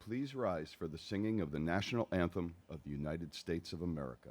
please rise for the singing of the national anthem of the United States of America.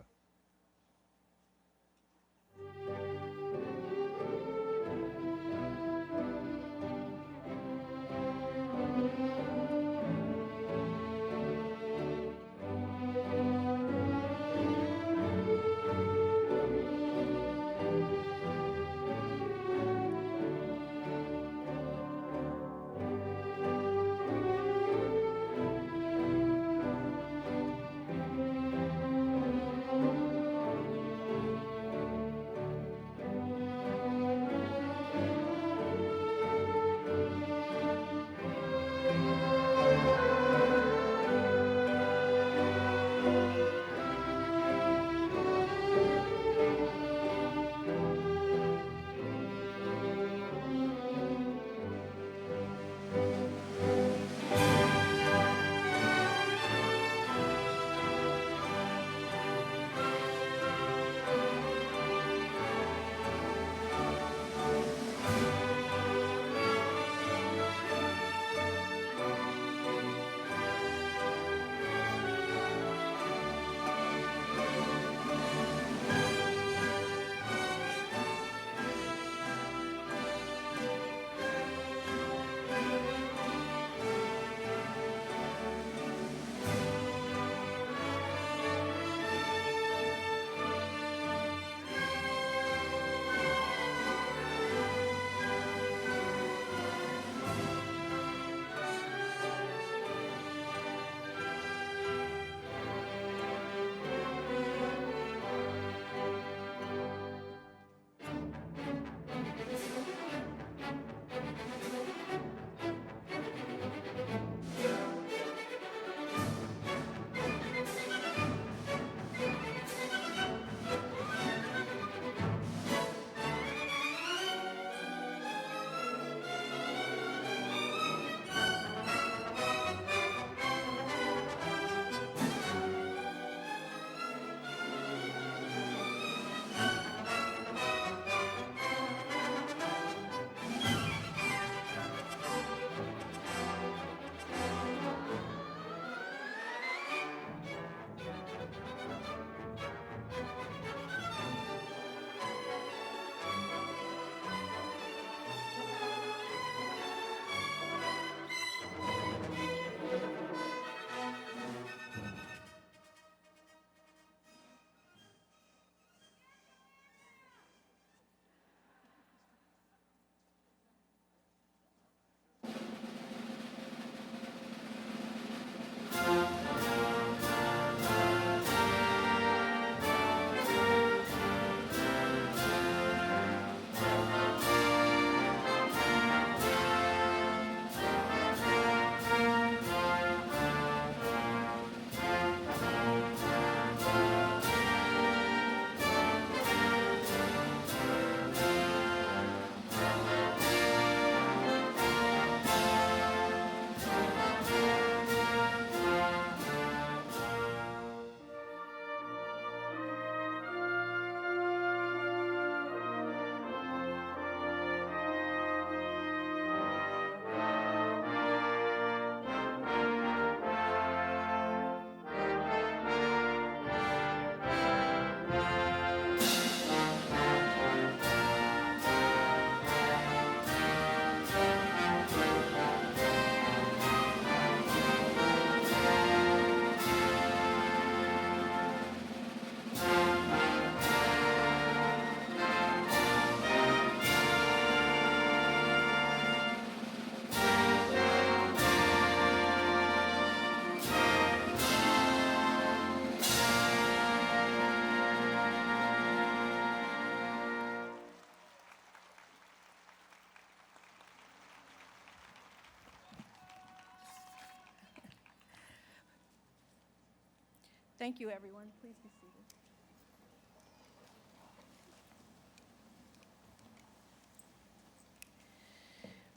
Thank you, everyone. Please be seated.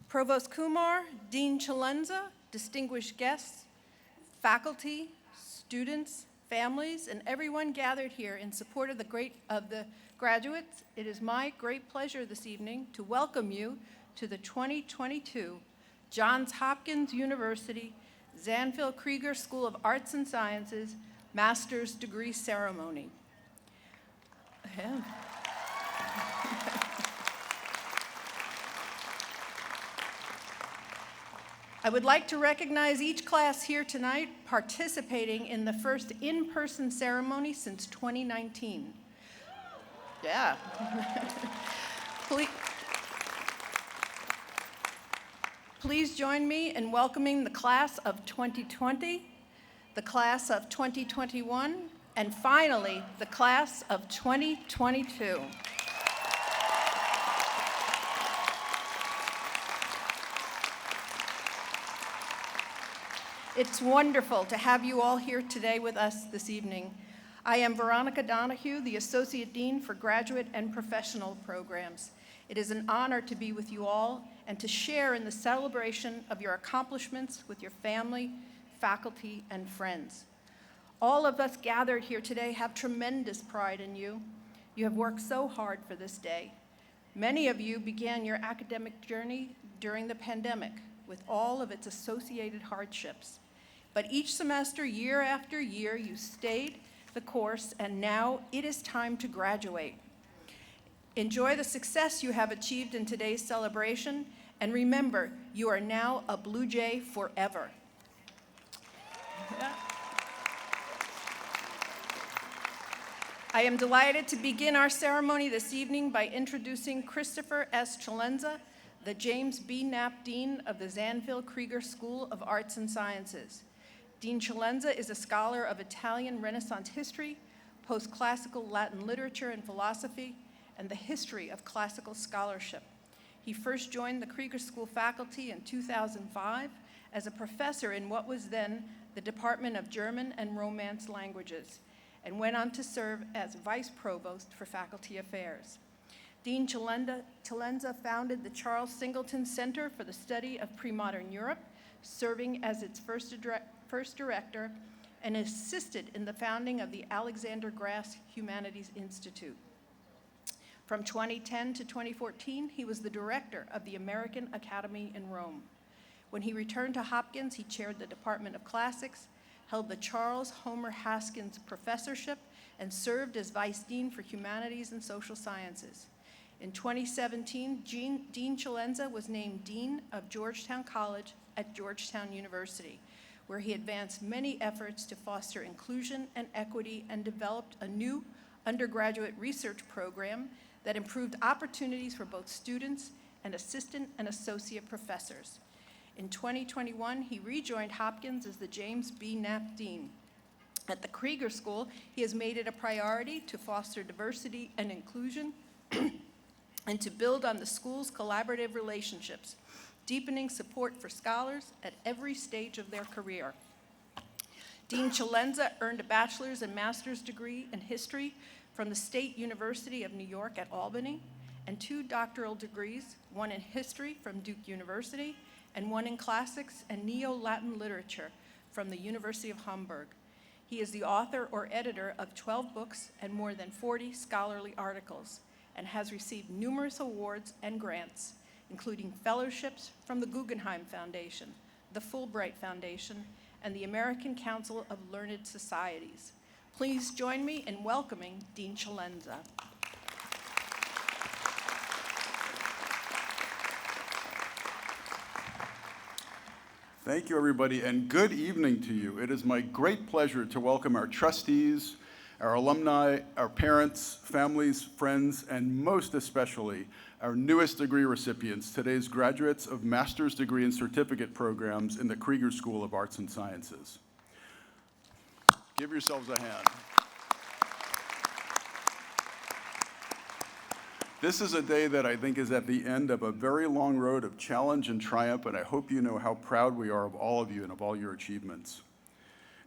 Provost Kumar, Dean Chalenza, distinguished guests, faculty, students, families, and everyone gathered here in support of the graduates, it is my great pleasure this evening to welcome you to the 2022 Johns Hopkins University Zanfield Krieger School of Arts and Sciences Master's Degree Ceremony. Yeah. I would like to recognize each class here tonight participating in the first in-person ceremony since 2019. Yeah. Please join me in welcoming the class of 2020, the class of 2021, and finally, the class of 2022. It's wonderful to have you all here today with us this evening. I am Veronica Donahue, the Associate Dean for Graduate and Professional Programs. It is an honor to be with you all and to share in the celebration of your accomplishments with your family, faculty, and friends. All of us gathered here today have tremendous pride in you. You have worked so hard for this day. Many of you began your academic journey during the pandemic with all of its associated hardships. But each semester, year after year, you stayed the course, and now it is time to graduate. Enjoy the success you have achieved in today's celebration, and remember, you are now a Blue Jay forever. Yeah. I am delighted to begin our ceremony this evening by introducing Christopher S. Chalenza, the James B. Knapp Dean of the Zanfield Krieger School of Arts and Sciences. Dean Chalenza is a scholar of Italian Renaissance history, post-classical Latin literature and philosophy, and the history of classical scholarship. He first joined the Krieger School faculty in 2005 as a professor in what was then the Department of German and Romance Languages, and went on to serve as Vice Provost for Faculty Affairs. Dean Chalenza founded the Charles Singleton Center for the Study of Pre-Modern Europe, serving as its first director, and assisted in the founding of the Alexander Grass Humanities Institute. From 2010 to 2014, he was the director of the American Academy in Rome. When he returned to Hopkins, he chaired the Department of Classics, held the Charles Homer Haskins Professorship, and served as Vice Dean for Humanities and Social Sciences. In 2017, Dean Chalenza was named Dean of Georgetown College at Georgetown University, where he advanced many efforts to foster inclusion and equity and developed a new undergraduate research program that improved opportunities for both students and assistant and associate professors. In 2021, he rejoined Hopkins as the James B. Knapp Dean. At the Krieger School, he has made it a priority to foster diversity and inclusion and to build on the school's collaborative relationships, deepening support for scholars at every stage of their career. Dean Chalenza earned a bachelor's and master's degree in history from the State University of New York at Albany, and 2 doctoral degrees, one in history from Duke University, and one in classics and Neo-Latin literature from the University of Hamburg. He is the author or editor of 12 books and more than 40 scholarly articles, and has received numerous awards and grants, including fellowships from the Guggenheim Foundation, the Fulbright Foundation, and the American Council of Learned Societies. Please join me in welcoming Dean Chalenza. Thank you, everybody, and good evening to you. It is my great pleasure to welcome our trustees, our alumni, our parents, families, friends, and most especially our newest degree recipients, today's graduates of master's degree and certificate programs in the Krieger School of Arts and Sciences. Give yourselves a hand. This is a day that I think is at the end of a very long road of challenge and triumph, and I hope you know how proud we are of all of you and of all your achievements.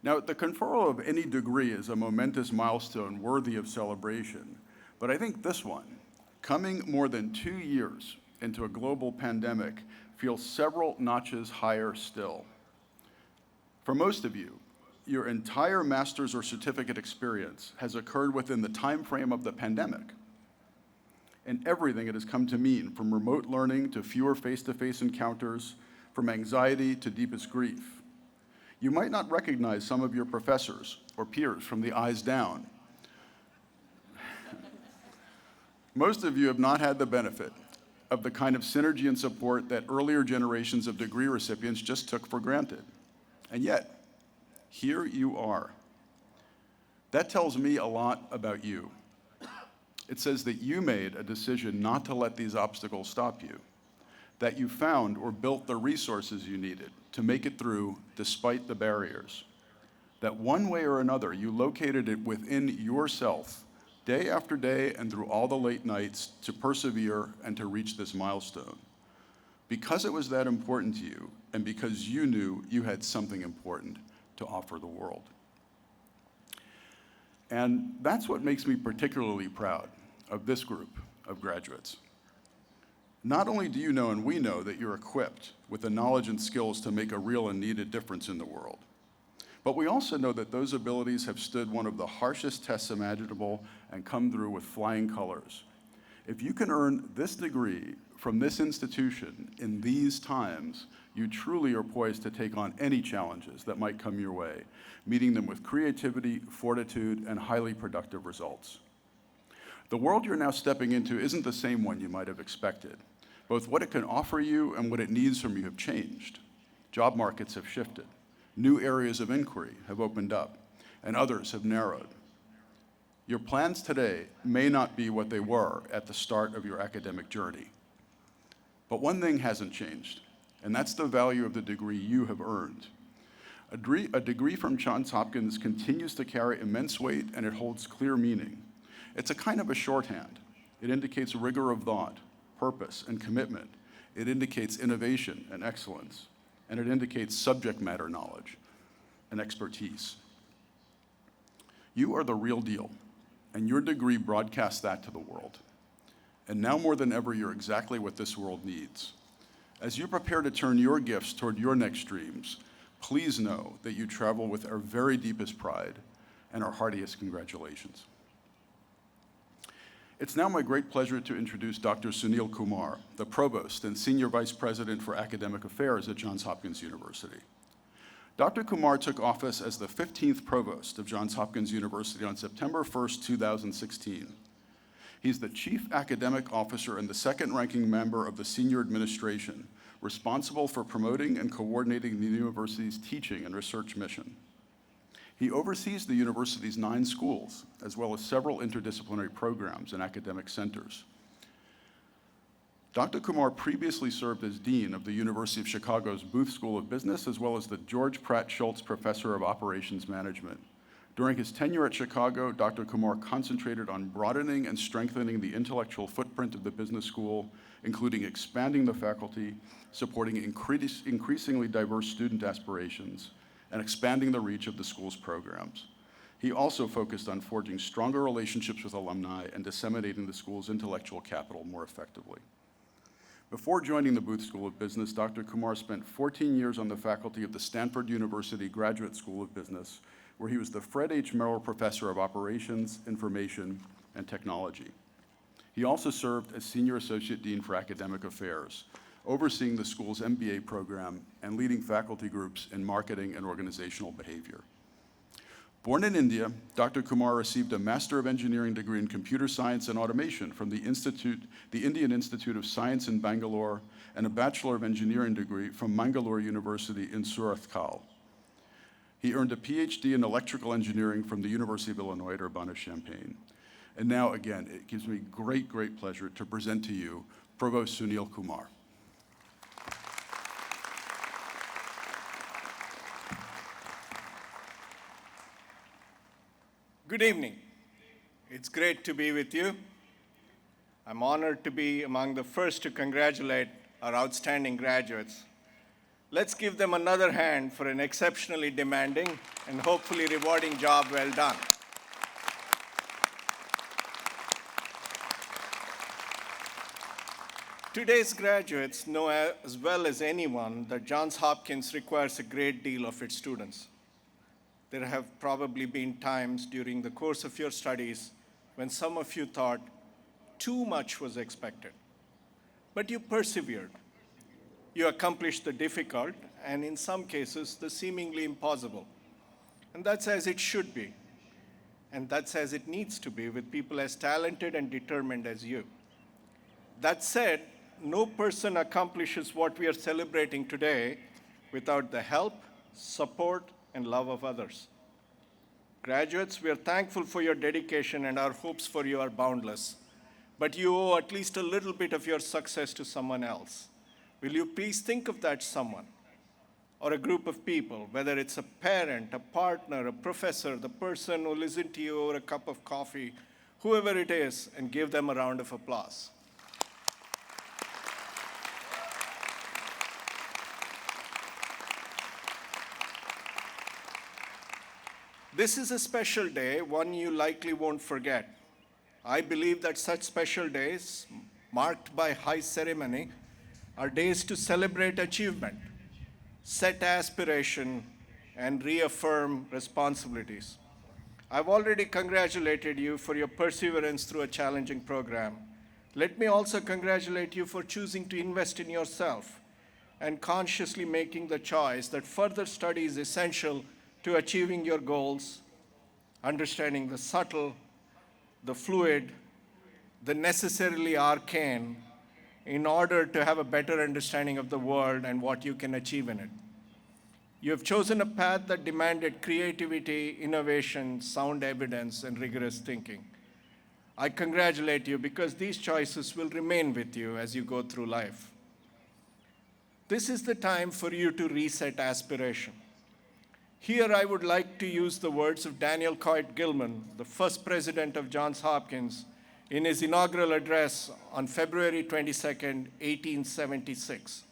Now, the conferral of any degree is a momentous milestone worthy of celebration, but I think this one, coming more than 2 years into a global pandemic, feels several notches higher still. For most of you, your entire master's or certificate experience has occurred within the time frame of the pandemic, and everything it has come to mean, from remote learning to fewer face-to-face encounters, from anxiety to deepest grief. You might not recognize some of your professors or peers from the eyes down. Most of you have not had the benefit of the kind of synergy and support that earlier generations of degree recipients just took for granted. And yet, here you are. That tells me a lot about you. It says that you made a decision not to let these obstacles stop you, that you found or built the resources you needed to make it through despite the barriers, that one way or another you located it within yourself day after day and through all the late nights to persevere and to reach this milestone. Because it was that important to you and because you knew you had something important to offer the world. And that's what makes me particularly proud of this group of graduates. Not only do you know and we know that you're equipped with the knowledge and skills to make a real and needed difference in the world, but we also know that those abilities have stood one of the harshest tests imaginable and come through with flying colors. If you can earn this degree from this institution in these times, you truly are poised to take on any challenges that might come your way, meeting them with creativity, fortitude, and highly productive results. The world you're now stepping into isn't the same one you might have expected. Both what it can offer you and what it needs from you have changed. Job markets have shifted. New areas of inquiry have opened up, and others have narrowed. Your plans today may not be what they were at the start of your academic journey. But one thing hasn't changed, and that's the value of the degree you have earned. A degree from Johns Hopkins continues to carry immense weight, and it holds clear meaning. It's a kind of a shorthand. It indicates rigor of thought, purpose, and commitment. It indicates innovation and excellence, and it indicates subject matter knowledge and expertise. You are the real deal, and your degree broadcasts that to the world. And now more than ever, you're exactly what this world needs. As you prepare to turn your gifts toward your next dreams, please know that you travel with our very deepest pride and our heartiest congratulations. It's now my great pleasure to introduce Dr. Sunil Kumar, the Provost and Senior Vice President for Academic Affairs at Johns Hopkins University. Dr. Kumar took office as the 15th Provost of Johns Hopkins University on September 1st, 2016. He's the Chief Academic Officer and the second-ranking member of the Senior Administration, responsible for promoting and coordinating the university's teaching and research mission. He oversees the university's 9 schools, as well as several interdisciplinary programs and academic centers. Dr. Kumar previously served as Dean of the University of Chicago's Booth School of Business, as well as the George Pratt Schultz Professor of Operations Management. During his tenure at Chicago, Dr. Kumar concentrated on broadening and strengthening the intellectual footprint of the business school, including expanding the faculty, supporting increasingly diverse student aspirations, and expanding the reach of the school's programs. He also focused on forging stronger relationships with alumni and disseminating the school's intellectual capital more effectively. Before joining the Booth School of Business, Dr. Kumar spent 14 years on the faculty of the Stanford University Graduate School of Business, where he was the Fred H. Merrill Professor of Operations, Information, and Technology. He also served as Senior Associate Dean for Academic Affairs, overseeing the school's MBA program and leading faculty groups in marketing and organizational behavior. Born in India, Dr. Kumar received a Master of Engineering degree in Computer Science and Automation from the Indian Institute of Science in Bangalore, and a Bachelor of Engineering degree from Mangalore University in Surathkal. He earned a PhD in Electrical Engineering from the University of Illinois at Urbana-Champaign. And now, again, it gives me great, great pleasure to present to you Provost Sunil Kumar. Good evening. It's great to be with you. I'm honored to be among the first to congratulate our outstanding graduates. Let's give them another hand for an exceptionally demanding and hopefully rewarding job well done. Today's graduates know as well as anyone that Johns Hopkins requires a great deal of its students. There have probably been times during the course of your studies when some of you thought too much was expected, but you persevered. You accomplish the difficult, and in some cases, the seemingly impossible. And that's as it should be. And that's as it needs to be with people as talented and determined as you. That said, no person accomplishes what we are celebrating today without the help, support, and love of others. Graduates, we are thankful for your dedication and our hopes for you are boundless. But you owe at least a little bit of your success to someone else. Will you please think of that someone or a group of people, whether it's a parent, a partner, a professor, the person who listened to you over a cup of coffee, whoever it is, and give them a round of applause. This is a special day, one you likely won't forget. I believe that such special days, marked by high ceremony, are days to celebrate achievement, set aspiration, and reaffirm responsibilities. I've already congratulated you for your perseverance through a challenging program. Let me also congratulate you for choosing to invest in yourself and consciously making the choice that further study is essential to achieving your goals, understanding the subtle, the fluid, the necessarily arcane, in order to have a better understanding of the world and what you can achieve in it. You have chosen a path that demanded creativity, innovation, sound evidence, and rigorous thinking. I congratulate you because these choices will remain with you as you go through life. This is the time for you to reset aspiration. Here I would like to use the words of Daniel Coit Gilman, the first president of Johns Hopkins, in his inaugural address on February 22nd, 1876.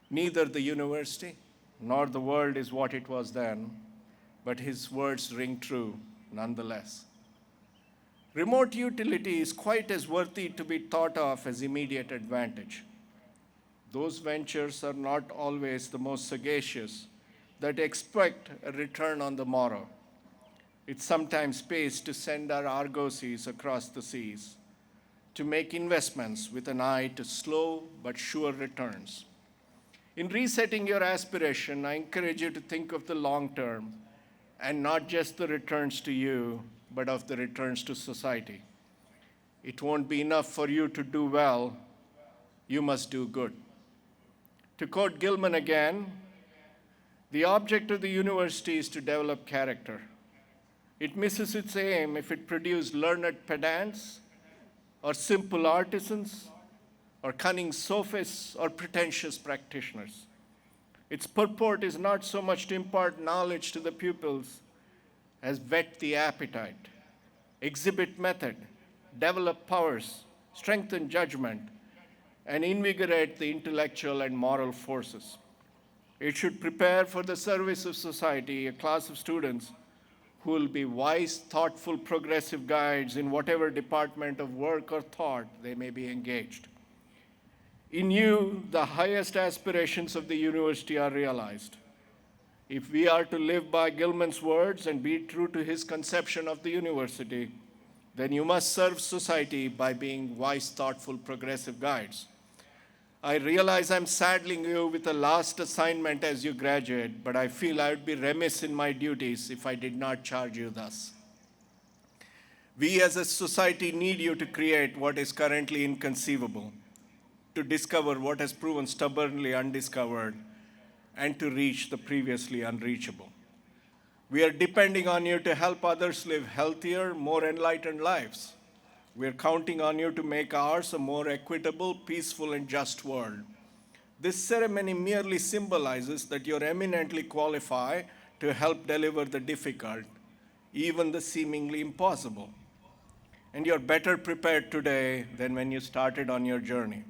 Neither the university nor the world is what it was then, but his words ring true nonetheless. Remote utility is quite as worthy to be thought of as immediate advantage. Those ventures are not always the most sagacious that expect a return on the morrow. It sometimes pays to send our argosies across the seas, to make investments with an eye to slow but sure returns. In resetting your aspiration, I encourage you to think of the long term and not just the returns to you, but of the returns to society. It won't be enough for you to do well, you must do good. To quote Gilman again, the object of the university is to develop character. It misses its aim if it produces learned pedants, or simple artisans, or cunning sophists, or pretentious practitioners. Its purport is not so much to impart knowledge to the pupils as whet the appetite, exhibit method, develop powers, strengthen judgment, and invigorate the intellectual and moral forces. It should prepare for the service of society a class of students who will be wise, thoughtful, progressive guides in whatever department of work or thought they may be engaged. In you, the highest aspirations of the university are realized. If we are to live by Gilman's words and be true to his conception of the university, then you must serve society by being wise, thoughtful, progressive guides. I realize I'm saddling you with a last assignment as you graduate, but I feel I would be remiss in my duties if I did not charge you thus. We as a society need you to create what is currently inconceivable, to discover what has proven stubbornly undiscovered, and to reach the previously unreachable. We are depending on you to help others live healthier, more enlightened lives. We are counting on you to make ours a more equitable, peaceful, and just world. This ceremony merely symbolizes that you're eminently qualified to help deliver the difficult, even the seemingly impossible. And you're better prepared today than when you started on your journey.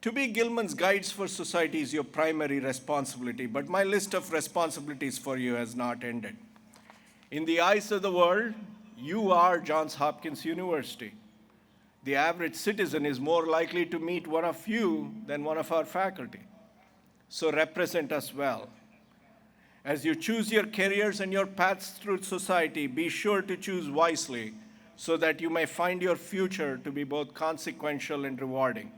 To be Gilman's guides for society is your primary responsibility, but my list of responsibilities for you has not ended. In the eyes of the world, you are Johns Hopkins University. The average citizen is more likely to meet one of you than one of our faculty. So represent us well. As you choose your careers and your paths through society, be sure to choose wisely so that you may find your future to be both consequential and rewarding.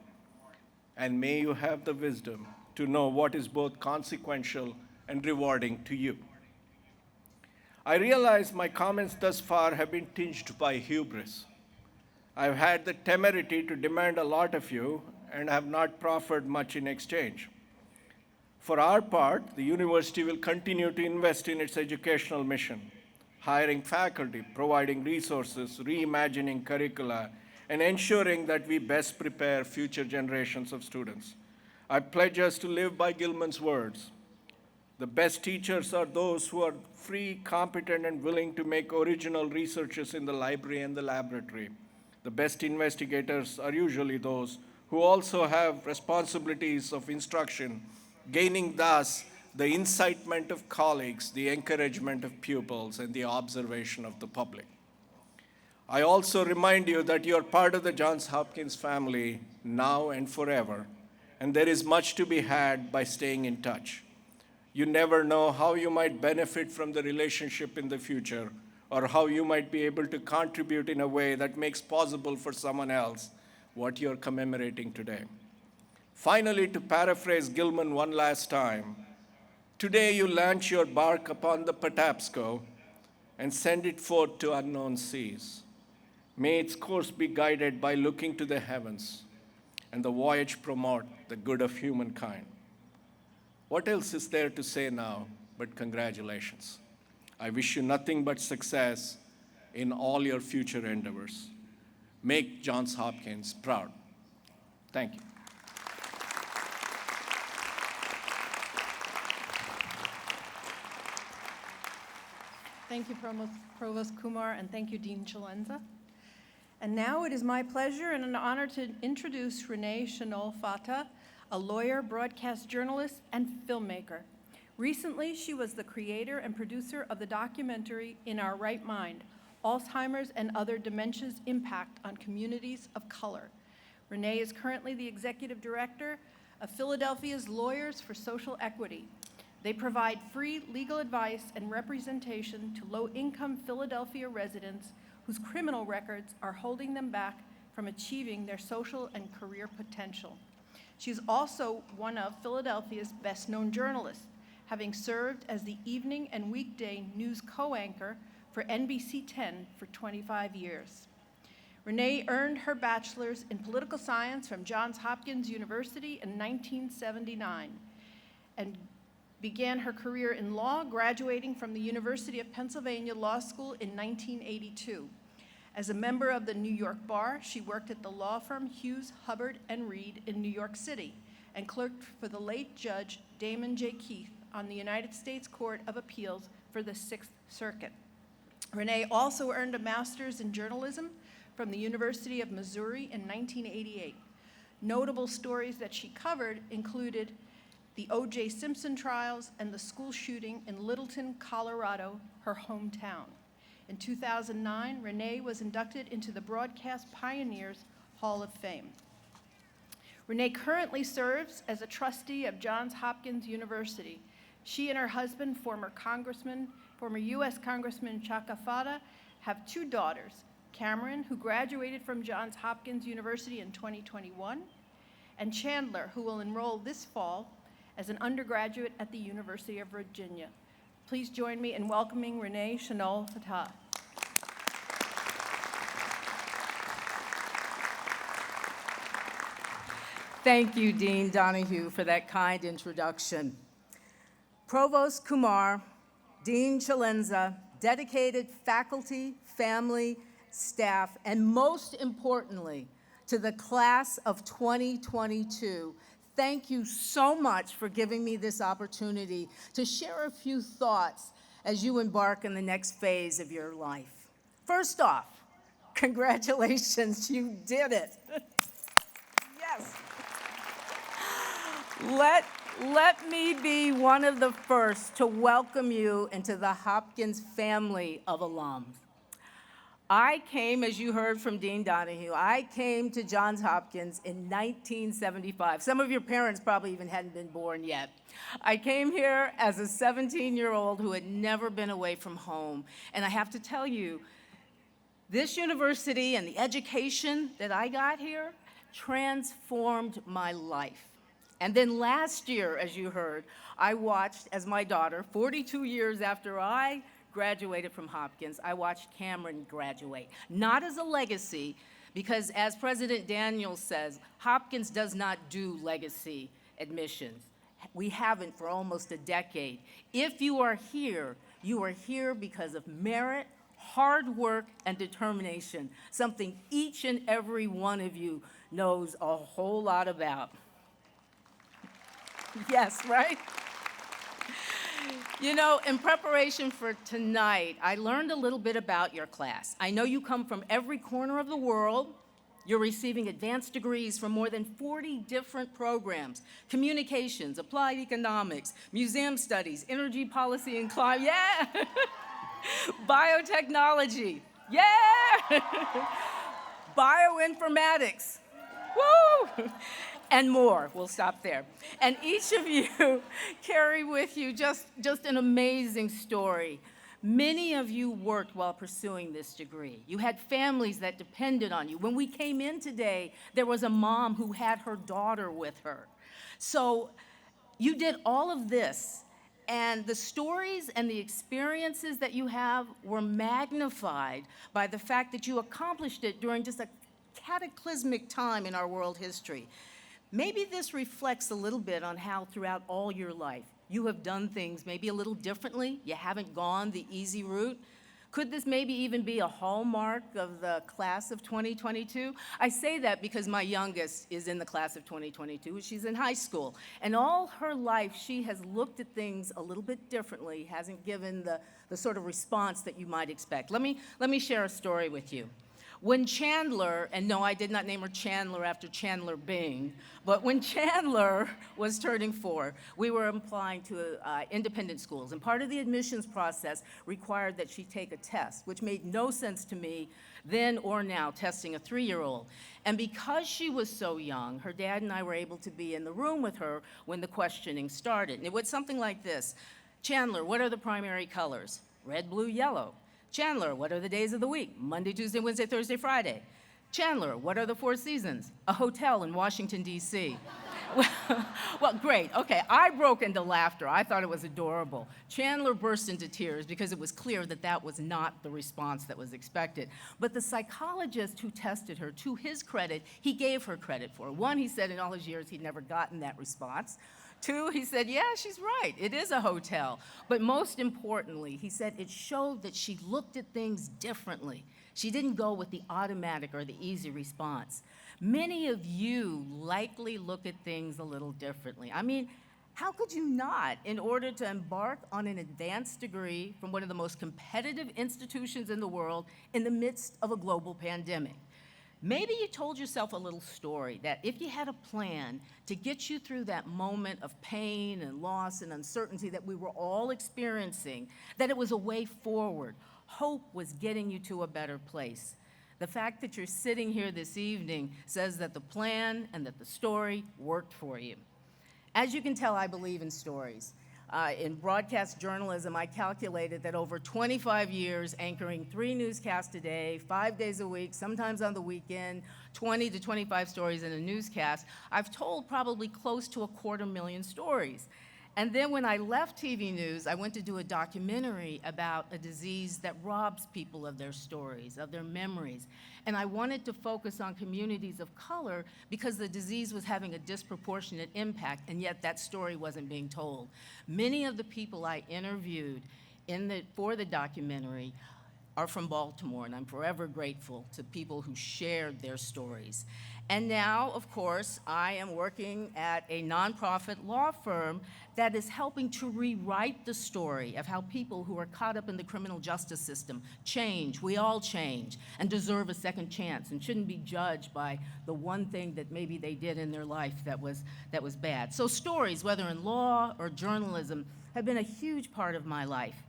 and may you have the wisdom to know what is both consequential and rewarding to you. I realize my comments thus far have been tinged by hubris. I've had the temerity to demand a lot of you and have not proffered much in exchange. For our part, the university will continue to invest in its educational mission, hiring faculty, providing resources, reimagining curricula, and ensuring that we best prepare future generations of students. I pledge us to live by Gilman's words. The best teachers are those who are free, competent, and willing to make original researches in the library and the laboratory. The best investigators are usually those who also have responsibilities of instruction, gaining thus the incitement of colleagues, the encouragement of pupils, and the observation of the public. I also remind you that you are part of the Johns Hopkins family now and forever, and there is much to be had by staying in touch. You never know how you might benefit from the relationship in the future, or how you might be able to contribute in a way that makes possible for someone else what you're commemorating today. Finally, to paraphrase Gilman one last time, today you launch your bark upon the Patapsco and send it forth to unknown seas. May its course be guided by looking to the heavens, and the voyage promote the good of humankind. What else is there to say now but congratulations? I wish you nothing but success in all your future endeavors. Make Johns Hopkins proud. Thank you. Thank you, Provost Kumar, and thank you, Dean Chalenza. And now it is my pleasure and an honor to introduce Renee Chenol-Fata, a lawyer, broadcast journalist, and filmmaker. Recently, she was the creator and producer of the documentary In Our Right Mind, Alzheimer's and Other Dementia's Impact on Communities of Color. Renee is currently the executive director of Philadelphia's Lawyers for Social Equity. They provide free legal advice and representation to low-income Philadelphia residents whose criminal records are holding them back from achieving their social and career potential. She's also one of Philadelphia's best-known journalists, having served as the evening and weekday news co-anchor for NBC 10 for 25 years. Renee earned her bachelor's in political science from Johns Hopkins University in 1979 and began her career in law, graduating from the University of Pennsylvania Law School in 1982. As a member of the New York Bar, she worked at the law firm Hughes, Hubbard & Reed in New York City and clerked for the late Judge Damon J. Keith on the United States Court of Appeals for the Sixth Circuit. Renee also earned a master's in journalism from the University of Missouri in 1988. Notable stories that she covered included the O.J. Simpson trials and the school shooting in Littleton, Colorado, her hometown. In 2009, Renee was inducted into the Broadcast Pioneers Hall of Fame. Renee currently serves as a trustee of Johns Hopkins University. She and her husband, former U.S. Congressman Chaka Fata, have two daughters, Cameron, who graduated from Johns Hopkins University in 2021, and Chandler, who will enroll this fall as an undergraduate at the University of Virginia. Please join me in welcoming Renee Chenol-Fata. Thank you, Dean Donahue, for that kind introduction. Provost Kumar, Dean Chalenza, dedicated faculty, family, staff, and most importantly, to the class of 2022, thank you so much for giving me this opportunity to share a few thoughts as you embark on the next phase of your life. First off, congratulations, you did it. Yes. Let me be one of the first to welcome you into the Hopkins family of alums. I came, as you heard from Dean Donahue, I came to Johns Hopkins in 1975. Some of your parents probably even hadn't been born yet. I came here as a 17-year-old who had never been away from home. And I have to tell you, this university and the education that I got here transformed my life. And then last year, as you heard, I watched as my daughter, 42 years after I graduated from Hopkins, I watched Cameron graduate. Not as a legacy, because as President Daniels says, Hopkins does not do legacy admissions. We haven't for almost a decade. If you are here because of merit, hard work, and determination, something each and every one of you knows a whole lot about. Yes, right? You know, in preparation for tonight, I learned a little bit about your class. I know you come from every corner of the world. You're receiving advanced degrees from more than 40 different programs: communications, applied economics, museum studies, energy policy and climate, yeah! Biotechnology, yeah! Bioinformatics, woo! And more. We'll stop there. And each of you carry with you just an amazing story. Many of you worked while pursuing this degree. You had families that depended on you. When we came in today, there was a mom who had her daughter with her. So you did all of this, and the stories and the experiences that you have were magnified by the fact that you accomplished it during just a cataclysmic time in our world history. Maybe this reflects a little bit on how throughout all your life you have done things maybe a little differently. You haven't gone the easy route. Could this maybe even be a hallmark of the class of 2022? I say that because my youngest is in the class of 2022. She's in high school. And all her life, she has looked at things a little bit differently, hasn't given the sort of response that you might expect. Let me share a story with you. When Chandler, and no, I did not name her Chandler after Chandler Bing, but when Chandler was turning 4, we were applying to independent schools, and part of the admissions process required that she take a test, which made no sense to me then or now, testing a 3-year-old. And because she was so young, her dad and I were able to be in the room with her when the questioning started. And it was something like this: Chandler, what are the primary colors? Red, blue, yellow. Chandler, what are the days of the week? Monday, Tuesday, Wednesday, Thursday, Friday. Chandler, what are the 4 seasons? A hotel in Washington, D.C. Well, great. Okay, I broke into laughter. I thought it was adorable. Chandler burst into tears because it was clear that that was not the response that was expected. But the psychologist who tested her, to his credit, he gave her credit for it. 1, he said in all his years he'd never gotten that response. 2, he said, yeah, she's right, it is a hotel. But most importantly, he said it showed that she looked at things differently. She didn't go with the automatic or the easy response. Many of you likely look at things a little differently. I mean, how could you not, in order to embark on an advanced degree from one of the most competitive institutions in the world in the midst of a global pandemic? Maybe you told yourself a little story that if you had a plan to get you through that moment of pain and loss and uncertainty that we were all experiencing, that it was a way forward. Hope was getting you to a better place. The fact that you're sitting here this evening says that the plan and that the story worked for you. As you can tell, I believe in stories. In broadcast journalism, I calculated that over 25 years, anchoring 3 newscasts a day, 5 days a week, sometimes on the weekend, 20 to 25 stories in a newscast, I've told probably close to 250,000 stories. And then when I left TV news, I went to do a documentary about a disease that robs people of their stories, of their memories. And I wanted to focus on communities of color because the disease was having a disproportionate impact, and yet that story wasn't being told. Many of the people I interviewed for the documentary are from Baltimore, and I'm forever grateful to people who shared their stories. And now, of course, I am working at a nonprofit law firm that is helping to rewrite the story of how people who are caught up in the criminal justice system change. We all change and deserve a second chance and shouldn't be judged by the one thing that maybe they did in their life that was bad. So stories, whether in law or journalism, have been a huge part of my life.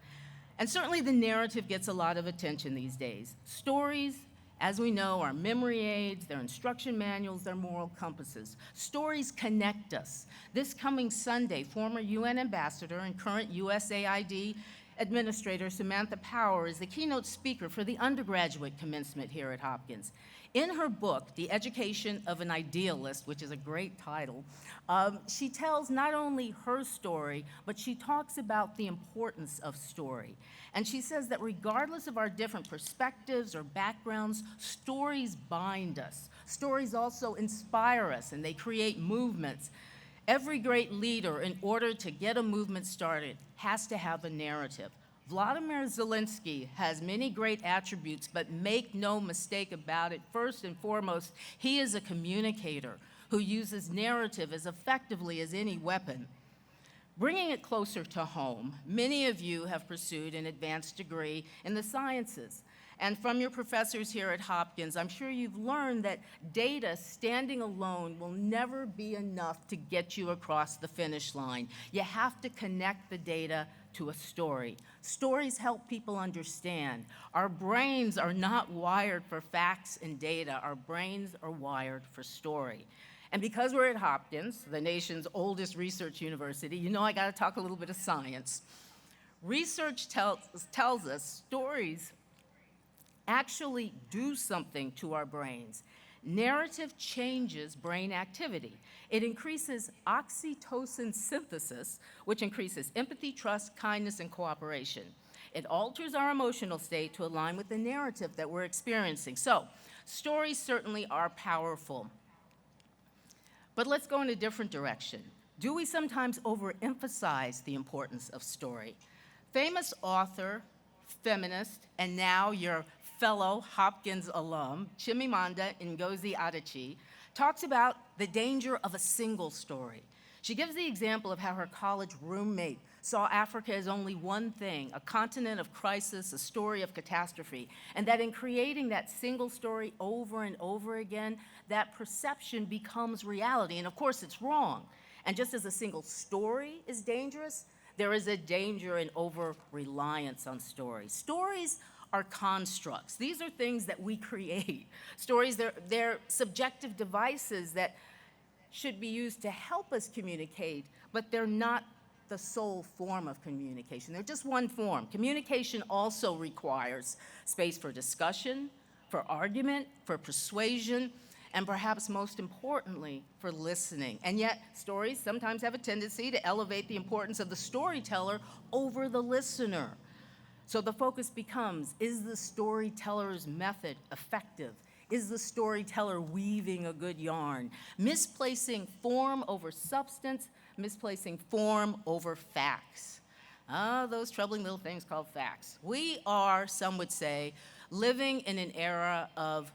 And certainly the narrative gets a lot of attention these days. Stories, as we know, are memory aids, they're instruction manuals, they're moral compasses. Stories connect us. This coming Sunday, former UN ambassador and current USAID Administrator Samantha Power is the keynote speaker for the undergraduate commencement here at Hopkins. In her book, The Education of an Idealist, which is a great title, she tells not only her story, but she talks about the importance of story. And she says that regardless of our different perspectives or backgrounds, stories bind us. Stories also inspire us, and they create movements. Every great leader, in order to get a movement started, has to have a narrative. Vladimir Zelensky has many great attributes, but make no mistake about it, first and foremost, he is a communicator who uses narrative as effectively as any weapon. Bringing it closer to home, many of you have pursued an advanced degree in the sciences. And from your professors here at Hopkins, I'm sure you've learned that data standing alone will never be enough to get you across the finish line. You have to connect the data to a story. Stories help people understand. Our brains are not wired for facts and data. Our brains are wired for story. And because we're at Hopkins, the nation's oldest research university, you know I got to talk a little bit of science. Research tells us stories actually do something to our brains. Narrative changes brain activity. It increases oxytocin synthesis, which increases empathy, trust, kindness, and cooperation. It alters our emotional state to align with the narrative that we're experiencing. So, stories certainly are powerful. But let's go in a different direction. Do we sometimes overemphasize the importance of story? Famous author, feminist, and now your fellow Hopkins alum, Chimamanda Ngozi Adichie, talks about the danger of a single story. She gives the example of how her college roommate saw Africa as only one thing, a continent of crisis, a story of catastrophe, and that in creating that single story over and over again, that perception becomes reality, and of course it's wrong. And just as a single story is dangerous, there is a danger in over-reliance on stories. Stories are constructs. These are things that we create. Stories, they're subjective devices that should be used to help us communicate, but they're not the sole form of communication. They're just one form. Communication also requires space for discussion, for argument, for persuasion, and perhaps most importantly, for listening. And yet, stories sometimes have a tendency to elevate the importance of the storyteller over the listener. So the focus becomes, is the storyteller's method effective? Is the storyteller weaving a good yarn? Misplacing form over substance, misplacing form over facts. Ah, those troubling little things called facts. We are, some would say, living in an era of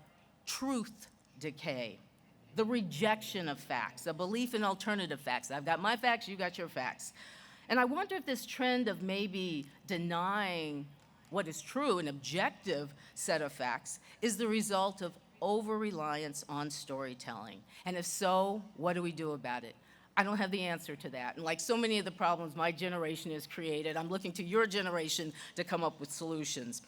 truth decay, the rejection of facts, a belief in alternative facts. I've got my facts, you got your facts. And I wonder if this trend of maybe denying what is true, an objective set of facts, is the result of over-reliance on storytelling. And if so, what do we do about it? I don't have the answer to that. And like so many of the problems my generation has created, I'm looking to your generation to come up with solutions.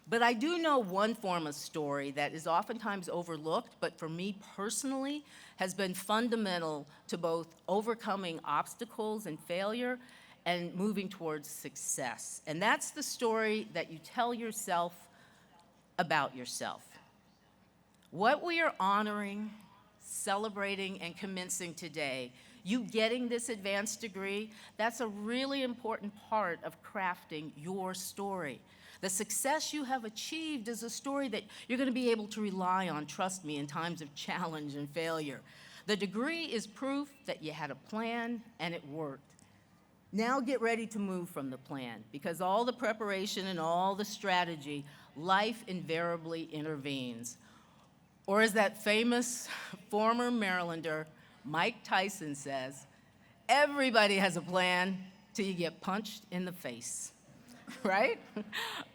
But I do know one form of story that is oftentimes overlooked, but for me personally, has been fundamental to both overcoming obstacles and failure and moving towards success. And that's the story that you tell yourself about yourself. What we are honoring, celebrating, and commencing today, you getting this advanced degree, that's a really important part of crafting your story. The success you have achieved is a story that you're going to be able to rely on, trust me, in times of challenge and failure. The degree is proof that you had a plan and it worked. Now get ready to move from the plan, because all the preparation and all the strategy, life invariably intervenes. Or as that famous former Marylander, Mike Tyson says, everybody has a plan till you get punched in the face, right?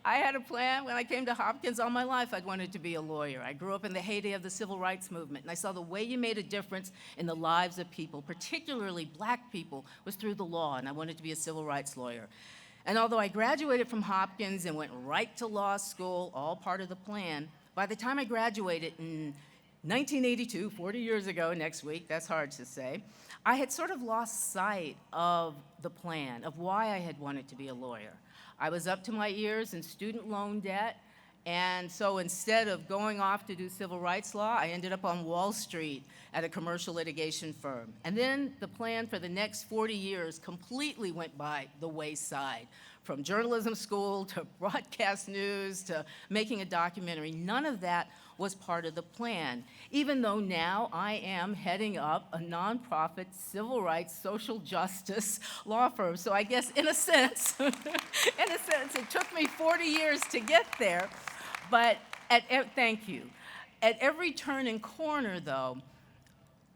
I had a plan when I came to Hopkins. All my life I'd wanted to be a lawyer. I grew up in the heyday of the civil rights movement, and I saw the way you made a difference in the lives of people, particularly black people, was through the law, and I wanted to be a civil rights lawyer. And although I graduated from Hopkins and went right to law school, all part of the plan, by the time I graduated in 1982, 40 years ago next week, that's hard to say, I had sort of lost sight of the plan, of why I had wanted to be a lawyer. I was up to my ears in student loan debt, and so instead of going off to do civil rights law, I ended up on Wall Street at a commercial litigation firm. And then the plan for the next 40 years completely went by the wayside. From journalism school to broadcast news to making a documentary, none of that was part of the plan, even though now I am heading up a nonprofit civil rights social justice law firm. So I guess in a sense, it took me 40 years to get there, but thank you. At every turn and corner, though,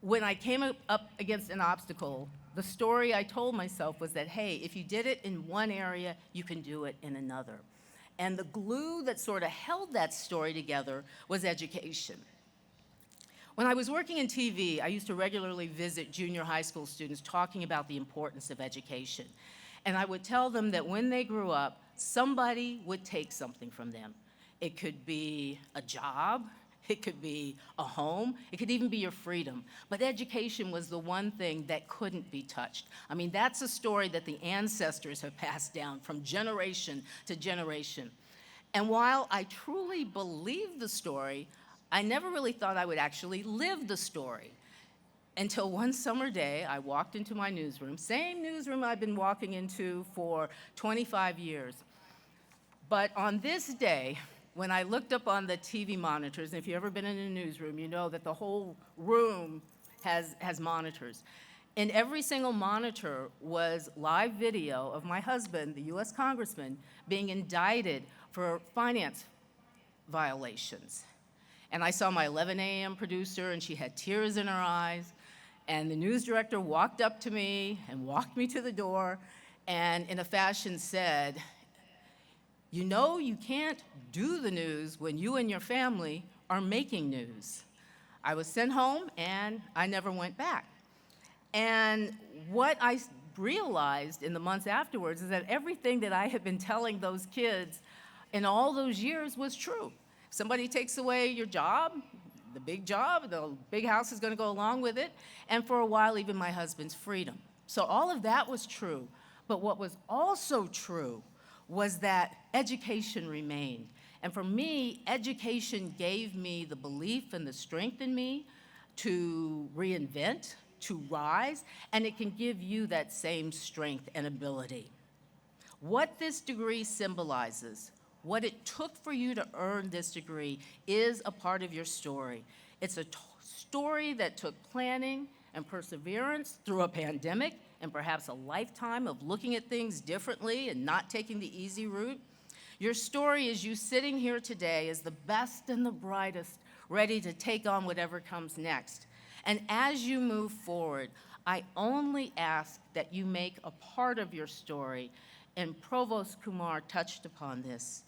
when I came up against an obstacle, the story I told myself was that, hey, if you did it in one area, you can do it in another. And the glue that sort of held that story together was education. When I was working in TV, I used to regularly visit junior high school students talking about the importance of education. And I would tell them that when they grew up, somebody would take something from them. It could be a job, it could be a home, it could even be your freedom. But education was the one thing that couldn't be touched. I mean, that's a story that the ancestors have passed down from generation to generation. And while I truly believed the story, I never really thought I would actually live the story. Until one summer day, I walked into my newsroom, same newsroom I've been walking into for 25 years. But on this day, when I looked up on the TV monitors, and if you've ever been in a newsroom, you know that the whole room has monitors. In every single monitor was live video of my husband, the US Congressman, being indicted for finance violations. And I saw my 11 a.m. producer, and she had tears in her eyes. And the news director walked up to me and walked me to the door, and in a fashion said, "You know you can't do the news when you and your family are making news." I was sent home, and I never went back. And what I realized in the months afterwards is that everything that I had been telling those kids in all those years was true. Somebody takes away your job, the big house is going to go along with it, and for a while, even my husband's freedom. So all of that was true. But what was also true was that education remained. And for me, education gave me the belief and the strength in me to reinvent, to rise, and it can give you that same strength and ability. What this degree symbolizes, what it took for you to earn this degree, is a part of your story. It's a story that took planning and perseverance through a pandemic and perhaps a lifetime of looking at things differently and not taking the easy route. Your story is you sitting here today as the best and the brightest, ready to take on whatever comes next. And as you move forward, I only ask that you make a part of your story, and Provost Kumar touched upon this.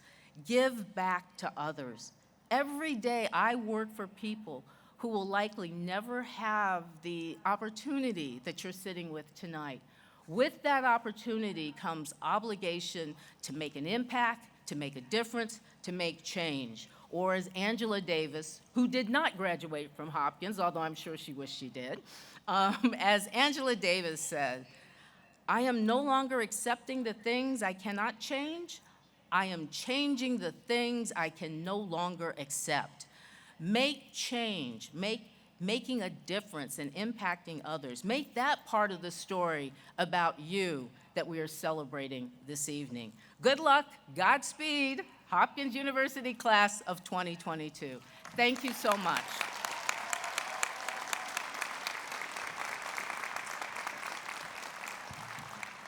Give back to others. Every day I work for people who will likely never have the opportunity that you're sitting with tonight. With that opportunity comes obligation to make an impact, to make a difference, to make change. Or as Angela Davis, who did not graduate from Hopkins, although I'm sure she wished she did, as Angela Davis said, "I am no longer accepting the things I cannot change. I am changing the things I can no longer accept." Make change, making a difference and impacting others. Make that part of the story about you that we are celebrating this evening. Good luck, Godspeed, Hopkins University class of 2022. Thank you so much.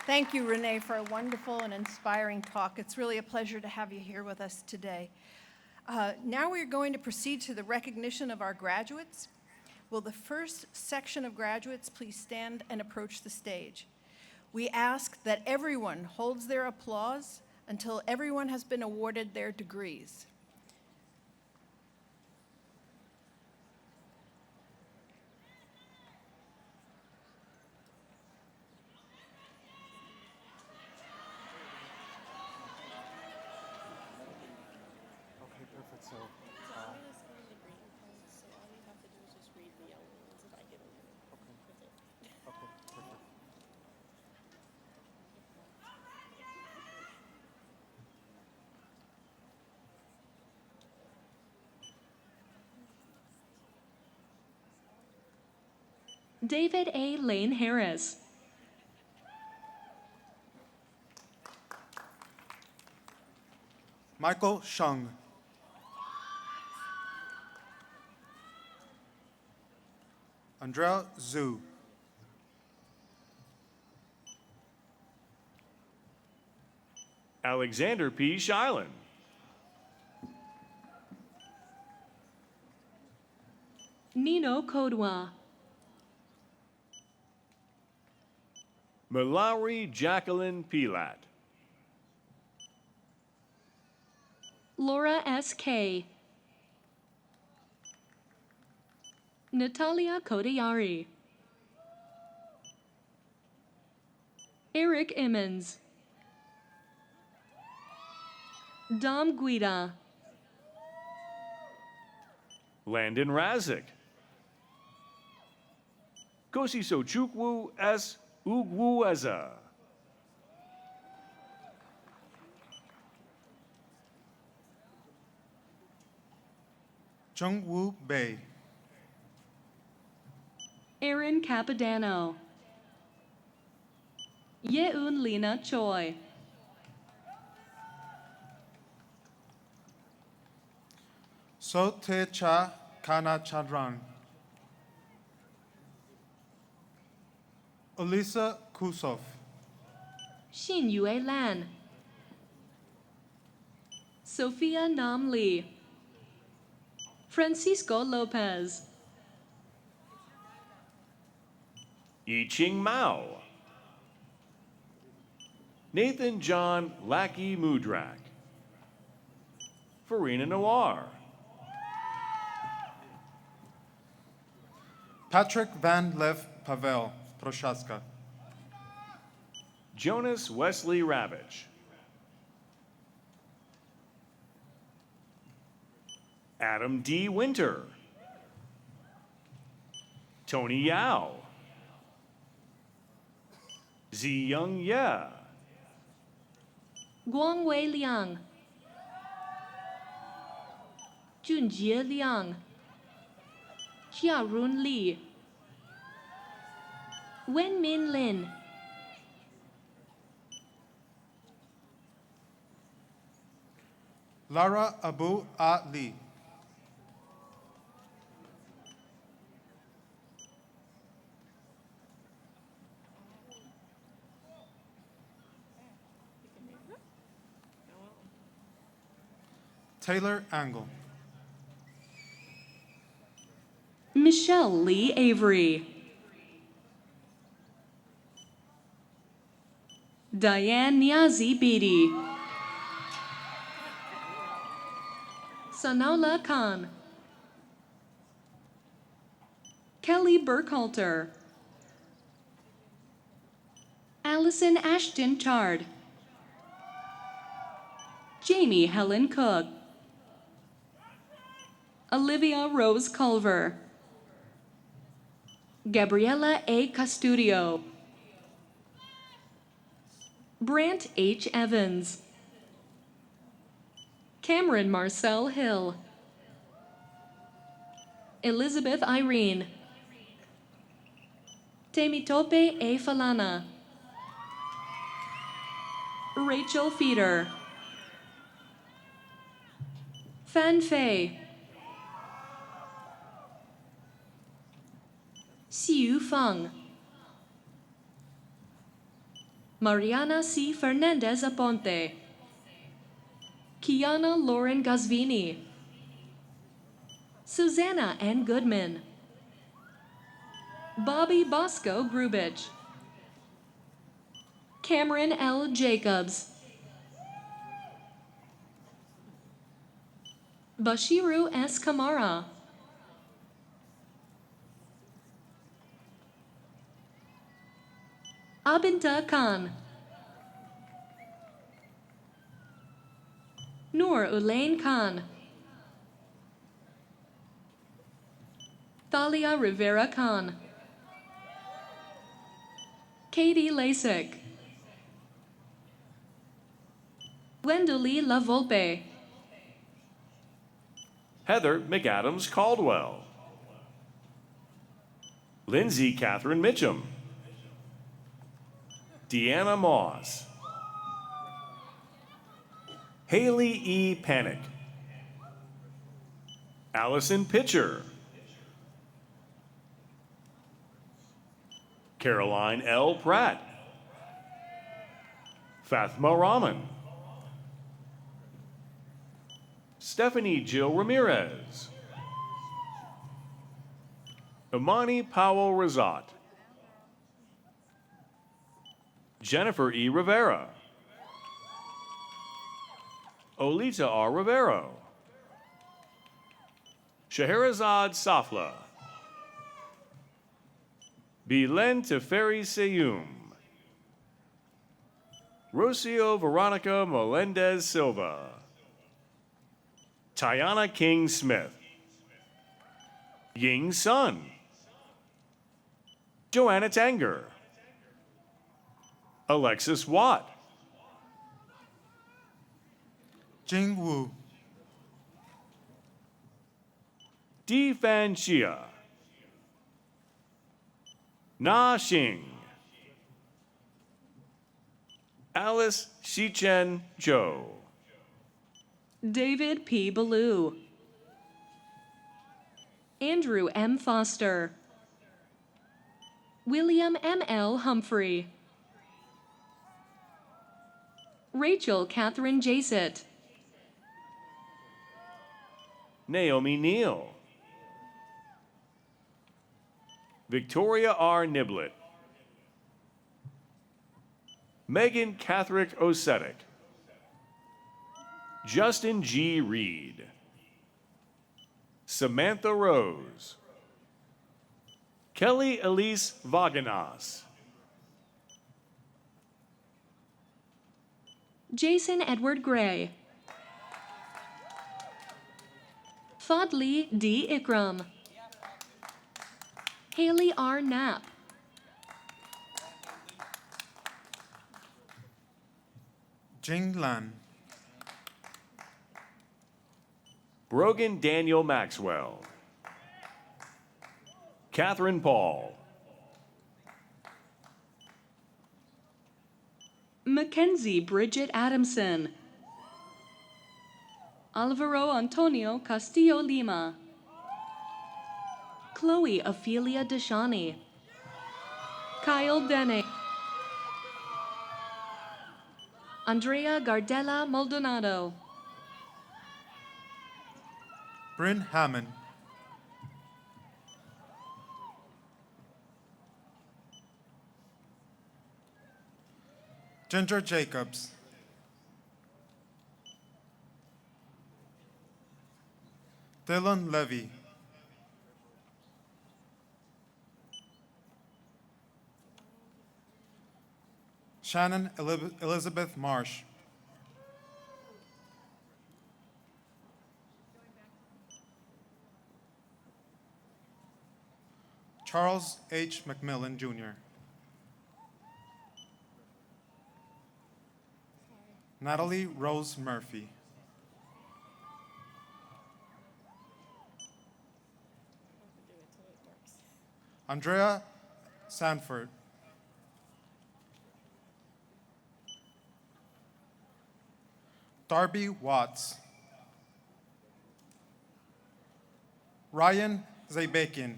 Thank you, Renee, for a wonderful and inspiring talk. It's really a pleasure to have you here with us today. Now we're going to proceed to the recognition of our graduates. Will the first section of graduates please stand and approach the stage? We ask that everyone holds their applause until everyone has been awarded their degrees. Okay, perfect. So, okay, perfect. David A. Lane Harris. Michael Shung. Andrea Zhu. Alexander P. Shilen. Nino Kodwa. Mallory Jacqueline Pilat. Laura S. K. Natalia Kodayari. Eric Emmons. Dom Guida. Landon Razik. Kosiso Chukwu S. Ugwueza. Jungwoo Bae. Aaron Capadano. Yeun Lena Choi. Sotecha Kanachadran. Elisa Kusov. Xin Yue Lan. Sophia Nam Lee. Francisco Lopez. Yiching Mao. Nathan John Lackey Mudrak. Farina Noir. Patrick Van Lev Pavel. Proshaska. Jonas Wesley Ravitch. Adam D. Winter. Tony Yao. Zi Young Ye. Guangwei Liang. Junjie Liang. Xiaorun Li. Wenmin Lin. Lara Abu Ali. Taylor Angle. Michelle Lee Avery. Diane Niazi Beatty. Sanaula Khan. Kelly Burkhalter. Allison Ashton Chard. Jamie Helen Cook. Olivia Rose Culver. Gabriela A. Castudio. Brant H. Evans. Cameron Marcel Hill. Elizabeth Irene. Temitope A. Falana. Rachel Feeder. Fan Fei. Xiu Feng. Mariana C. Fernandez Aponte. Kiana Lauren Gazvini. Susanna N. Goodman. Bobby Bosco Grubich. Cameron L. Jacobs. Bashiru S. Kamara. Abinta Khan. Noor Ulaine Khan. Thalia Rivera Khan. Katie Lasik. Gwendolee La Volpe. Heather McAdams Caldwell. Lindsay Catherine Mitchum. Deanna Moss. Haley E. Panic. Allison Pitcher. Caroline L. Pratt. Fathma Rahman. Stephanie Jill Ramirez. Imani Powell Razat. Jennifer E. Rivera. Olita R. Rivero. Scheherazade Safla. Bilen Teferi Seyum. Rocio Veronica Melendez Silva. Tiana King Smith. Ying Sun. Joanna Tanger. Alexis Watt. Jing Wu. Di Fan Xia. Na Xing. Alice Shichen Zhou. David P. Ballou. Andrew M. Foster. William M. L. Humphrey. Rachel Catherine Jasett. Naomi Neal. Victoria R. Niblett. Megan Catherick Osetic. Justin G. Reed. Samantha Rose. Kelly Elise Vagenas. Jason Edward Gray. Fadli D. Ikram. Haley R. Knapp. Jing Lan. Brogan Daniel Maxwell. Catherine Paul. Mackenzie Bridget Adamson. Alvaro Antonio Castillo Lima. Chloe Ophelia Deshani. Kyle Denning. Andrea Gardella Maldonado. Bryn Hammond. Ginger Jacobs. Dylan Levy. Shannon Elizabeth Marsh. Charles H. McMillan, Jr. Natalie Rose Murphy. Andrea Sanford. Darby Watts. Ryan Zabekian.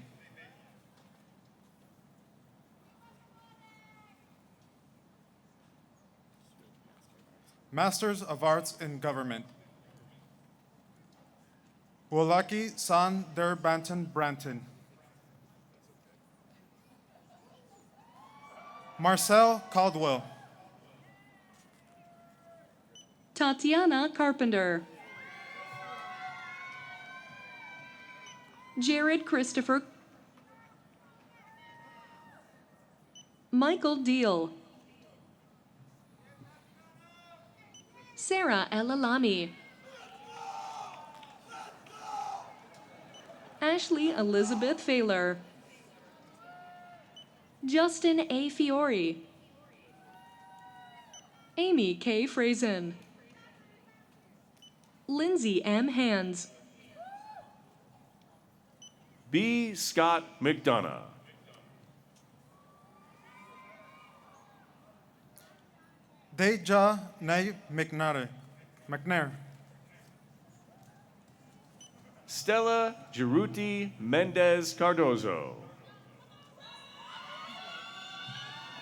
Masters of Arts in Government. Wolaki San Der Banton Branton. Marcel Caldwell. Tatiana Carpenter. Jared Christopher. Michael Deal. Sarah Elalami. Ashley Elizabeth Failer. Justin A. Fiore. Amy K. Frazen. Lindsay M. Hands. B. Scott McDonough. Deja Nay McNair. Stella Jeruti Mendez Cardozo.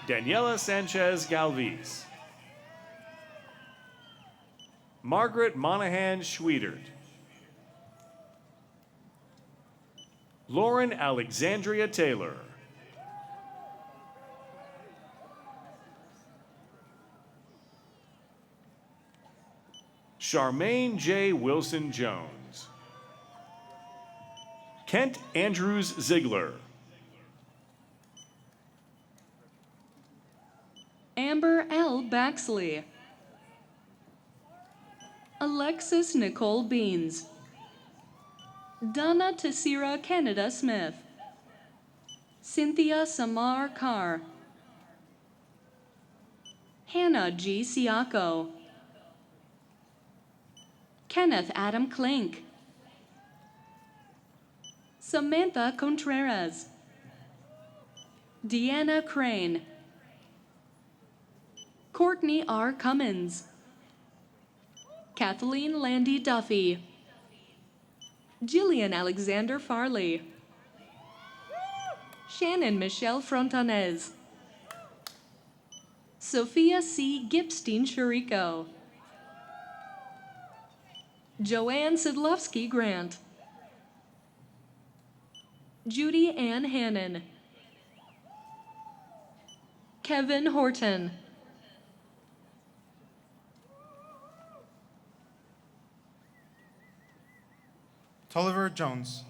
Daniela Sanchez Galvis. Margaret Monahan Schwiedert. Lauren Alexandria Taylor. Charmaine J. Wilson Jones. Kent Andrews Ziegler. Amber L. Baxley. Alexis Nicole Beans. Donna Tessira Canada Smith. Cynthia Samar Carr. Hannah G. Siako. Kenneth Adam Klink. Samantha Contreras. Deanna Crane. Courtney R. Cummins. Kathleen Landy Duffy. Jillian Alexander Farley. Shannon Michelle Frontanez. Sophia C. Gipstein Chirico. Joanne Sidlowski Grant. Judy Ann Hannon. Kevin Horton. Tolliver Jones.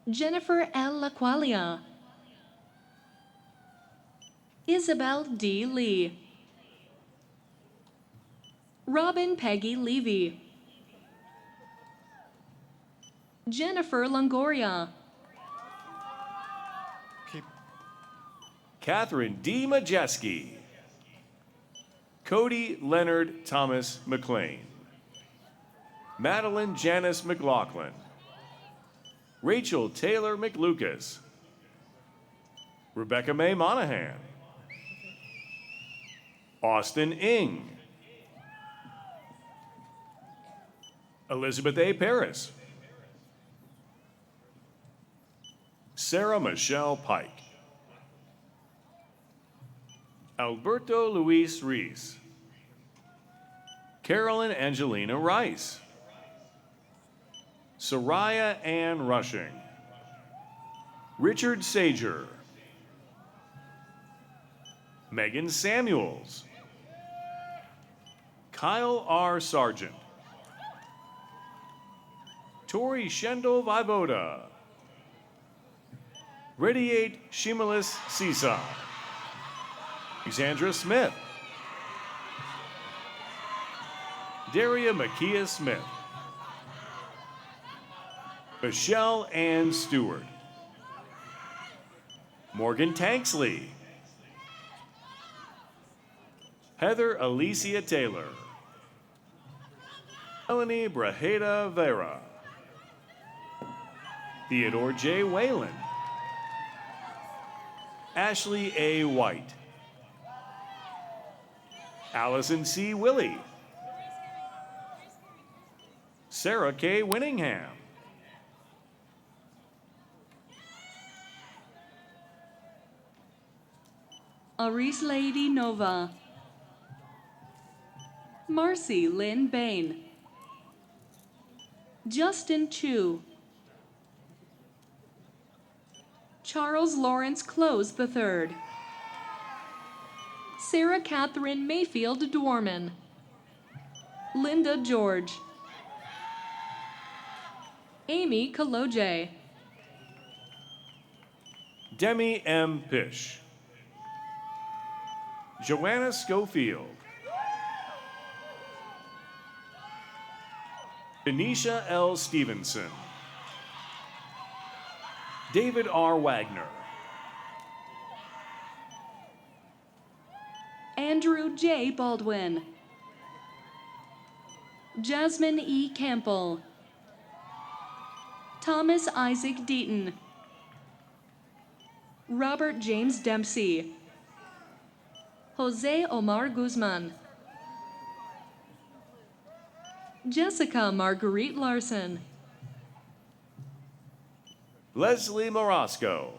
Jennifer L. Laqualia. Isabel D. Lee. Robin Peggy Levy. Jennifer Longoria. Keep. Catherine D. Majeski. Cody Leonard Thomas McLean. Madeline Janice McLaughlin. Rachel Taylor McLucas. Rebecca Mae Monahan. Austin Ing. Elizabeth A. Paris. Sarah Michelle Pike. Alberto Luis Reese. Carolyn Angelina Rice. Soraya Ann Rushing. Richard Sager. Megan Samuels. Kyle R. Sargent. Tori Shendel Vivoda. Radiate Shimalis Sisa. Alexandra Smith. Daria Makia Smith. Michelle Ann Stewart. Morgan Tanksley. Heather Alicia Taylor. Melanie Braheda Vera. Theodore J. Whalen. Ashley A. White. Allison C. Willie. Sarah K. Winningham. Aris Lady Nova. Marcy Lynn Bain. Justin Chu. Charles Lawrence Close III. Sarah Catherine Mayfield Dwarman. Linda George. Amy Kaloje. Demi M. Pish. Joanna Schofield. Benicia L. Stevenson. David R. Wagner. Andrew J. Baldwin. Jasmine E. Campbell. Thomas Isaac Deaton. Robert James Dempsey, Jose Omar Guzman, Jessica Marguerite Larson, Leslie Morosco,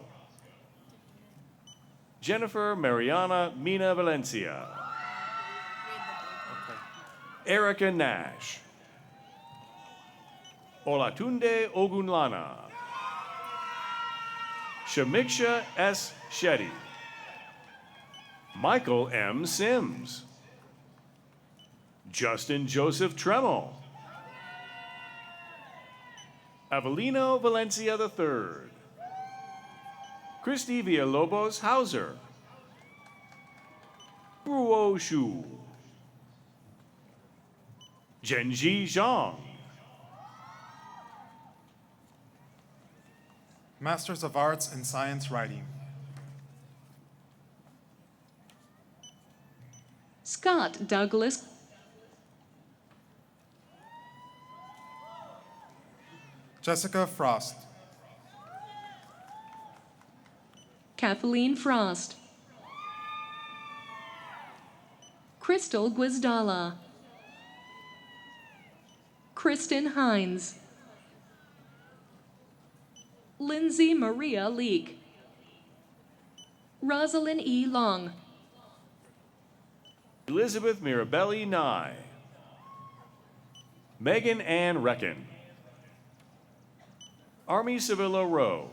Jennifer Mariana Mina Valencia, Erica Nash, Olatunde Ogunlana, Shamiksha S. Shetty, Michael M. Sims, Justin Joseph Tremel, Avelino Valencia III, Christy Villalobos Hauser, Ruo Shu, Zhenji Zhang, Masters of Arts in Science Writing. Scott Douglas, Jessica Frost. Kathleen Frost, Crystal Guizdala, Kristen Hines, Lindsay Maria Leake, Rosalind E. Long, Elizabeth Mirabelli Nye, Megan Ann Reckon, Army Sevilla Rowe,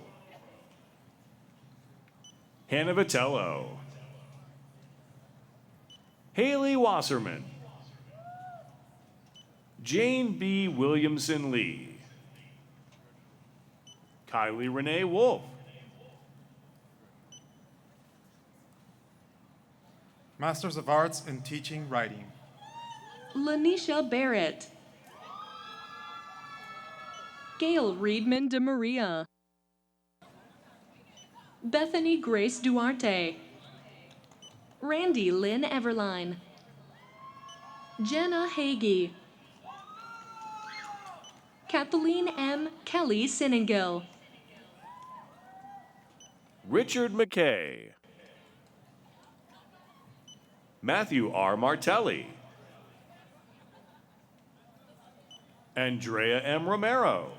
Hannah Vitello, Haley Wasserman, Jane B. Williamson Lee, Kylie Renee Wolf, Masters of Arts in Teaching Writing. Lanisha Barrett, Gail Reedman de Maria, Bethany Grace Duarte, Randy Lynn Everline, Jenna Hagee, Kathleen M. Kelly Sinningill, Richard McKay, Matthew R. Martelli, Andrea M. Romero,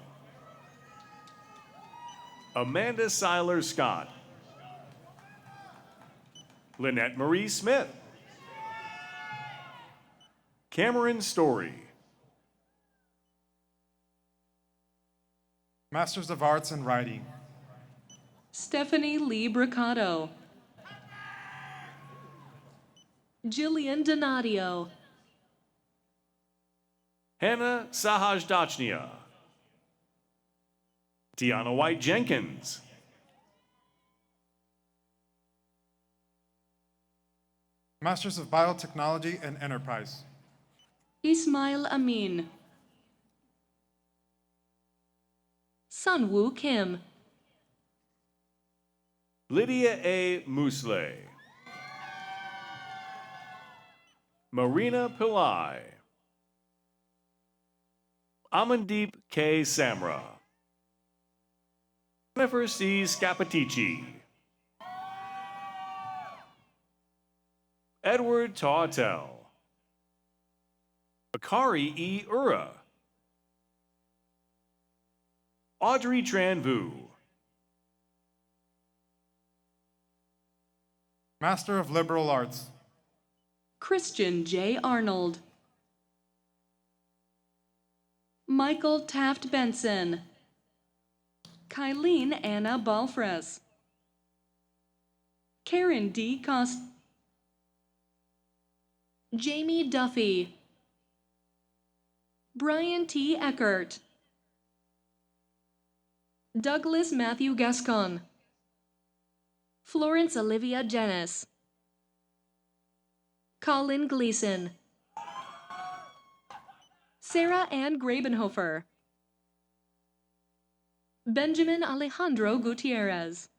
Amanda Seiler Scott, Lynette Marie Smith, Cameron Story, Masters of Arts in Writing. Stephanie Lee Bricado, Jillian Donadio, Hannah Sahajdachnia, Tiana White Jenkins, Masters of Biotechnology and Enterprise. Ismail Amin, Sunwoo Kim, Lydia A. Musley, Marina Pillai, Amandeep K. Samra, Jennifer C. Scapitici, Edward Tautel, Akari E. Ura, Audrey Tran Vu, Master of Liberal Arts. Christian J. Arnold, Michael Taft Benson, Kylene Anna Balfres, Karen D. Cost, Jamie Duffy, Brian T. Eckert, Douglas Matthew Gascon, Florence Olivia Janis, Colin Gleason, Sarah Ann Grabenhofer, Benjamin Alejandro Gutierrez,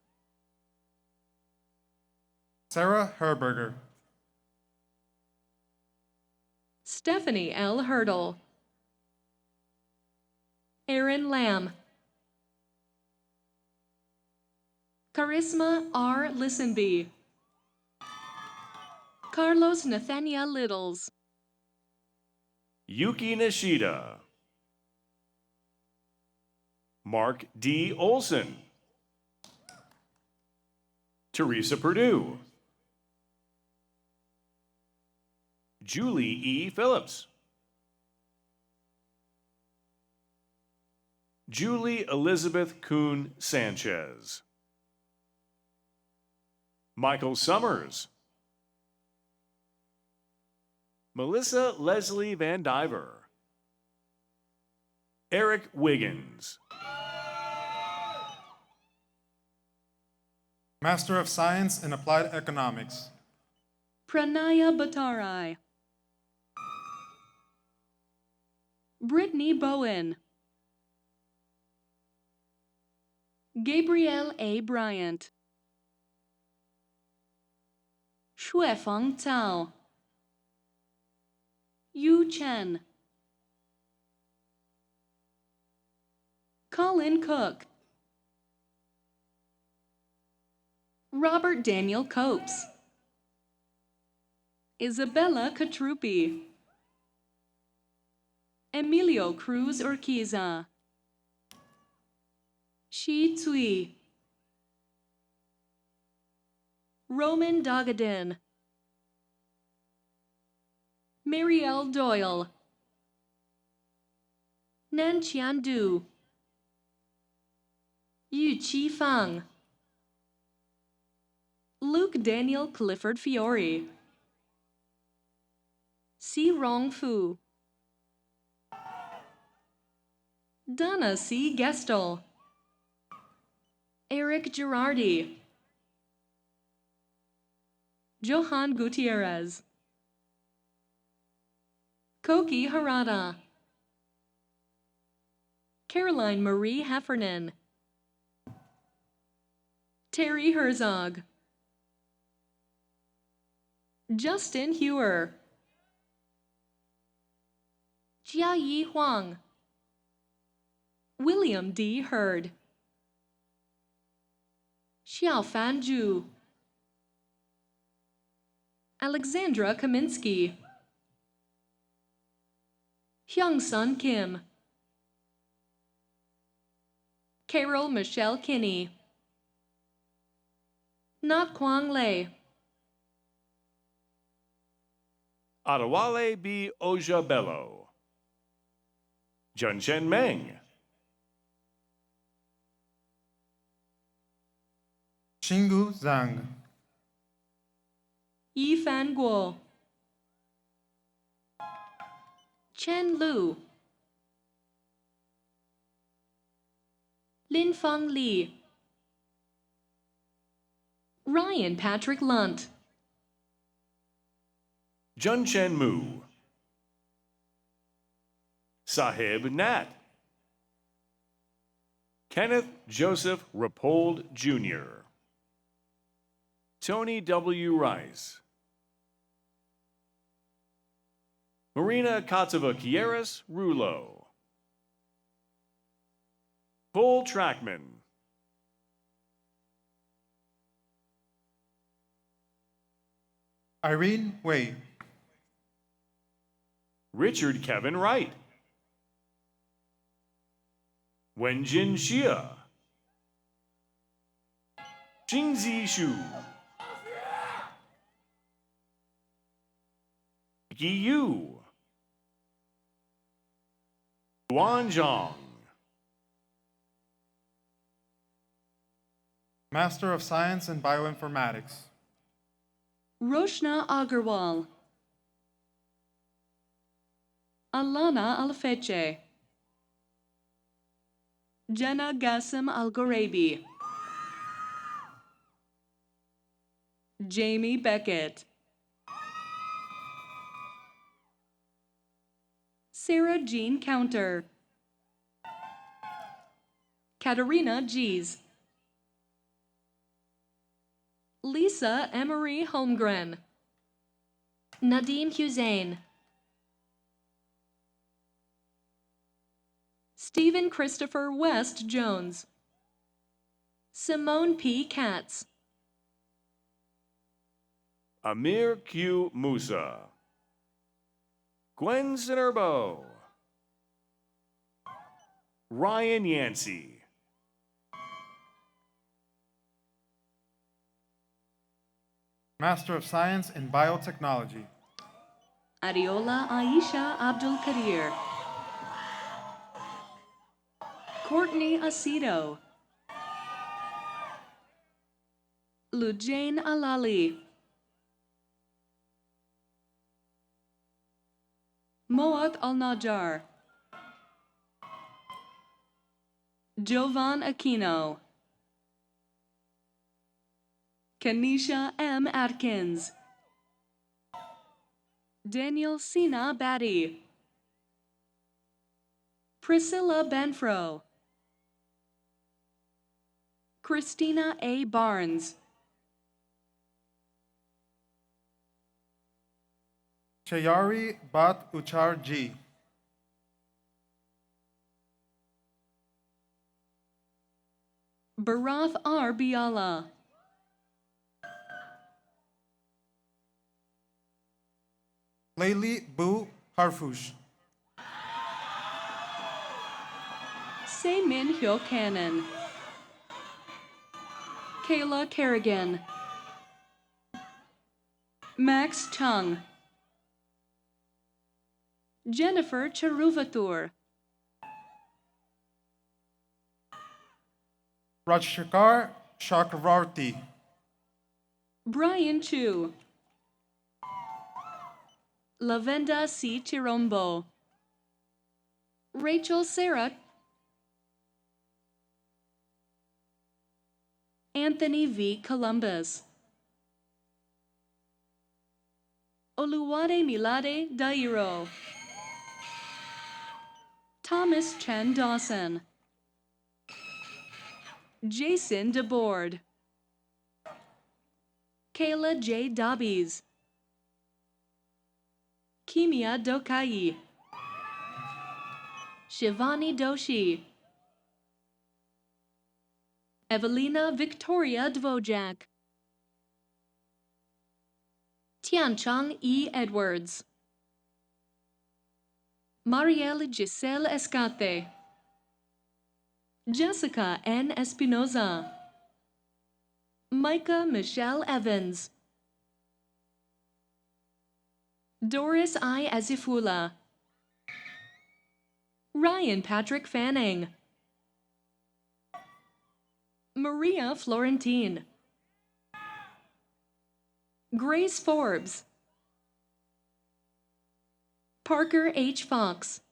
Sarah Herberger. Stephanie L. Hurdle, Aaron Lamb, Charisma R. Lisenby, Carlos Nathaniel Littles, Yuki Nishida, Mark D. Olson, Teresa Perdue, Julie E. Phillips, Julie Elizabeth Kuhn Sanchez, Michael Summers, Melissa Leslie Van Diver, Eric Wiggins, Master of Science in Applied Economics. Pranaya Bhattarai, Brittany Bowen, Gabrielle A. Bryant, Shuefeng Cao, Yu Chen, Colin Cook, Robert Daniel Copes, Isabella Catrupi, Emilio Cruz Urquiza, Shi Tsui, Roman Dagadin, Marielle Doyle, Nan Qian Du, Yu Qi Fang, Luke Daniel Clifford Fiore, Si Rong Fu, Donna C. Gestel, Eric Girardi, Johan Gutierrez, Koki Harada, Caroline Marie Heffernan, Terry Herzog, Justin Hewer, Jiayi Huang, William D. Hurd, Xiaofan Zhu, Alexandra Kaminsky, Hyung-sun Kim, Carol Michelle Kinney, Nat Kwang Lei, Adewale B. Ojabello, Junchen Meng, Xingu Zhang. Yifan Guo, Chen Lu, Lin Feng Li, Ryan Patrick Lunt, Junchen Mu, Sahib Nat, Kenneth Joseph Rapold Jr., Tony W. Rice, Marina Katseva-Quieres Rulo, Cole Trackman, Irene Wei. Richard Kevin Wright, Wenjin Xia, Jingzi Shu, Yi Yu, Guan Zhang, Master of Science in Bioinformatics. Roshna Agarwal, Alana Alfeche, Jenna Gassim Al-Ghoraibi, Jamie Beckett, Sarah Jean Counter, Katerina Gies, Lisa Emery Holmgren, Nadim Hussein, Stephen Christopher West Jones, Simone P. Katz. Amir Q. Musa. Gwen Sinerbo. Ryan Yancey. Master of Science in Biotechnology. Ariola Aisha Abdul Kadir. Courtney Aceto. Lujain Alali. Moat Al-Najjar. Jovan Aquino. Kanisha M. Atkins. Daniel Sina Batty. Priscilla Benfro. Christina A. Barnes. Chayari Bat Uchar G. Barath R. Biala. Layli Bu Harfush. Min Hyo Cannon. Kayla Kerrigan. Max Chung. Jennifer Charuvatur. Rajshekar Chakravarti. Brian Chu. Lavenda C. Chirombo. Rachel Sarah. Anthony V. Columbus. Oluwade Milade Dairo. Thomas Chen Dawson. Jason DeBoard. Kayla J. Dobbies. Kimia Dokai. Shivani Doshi. Evelina Victoria Dvojak. Tianchang E. Edwards. Marielle Giselle Escate. Jessica N. Espinoza. Micah Michelle Evans. Doris I. Azifula. Ryan Patrick Fanning. Maria Florentine. Grace Forbes. Parker H. Fox.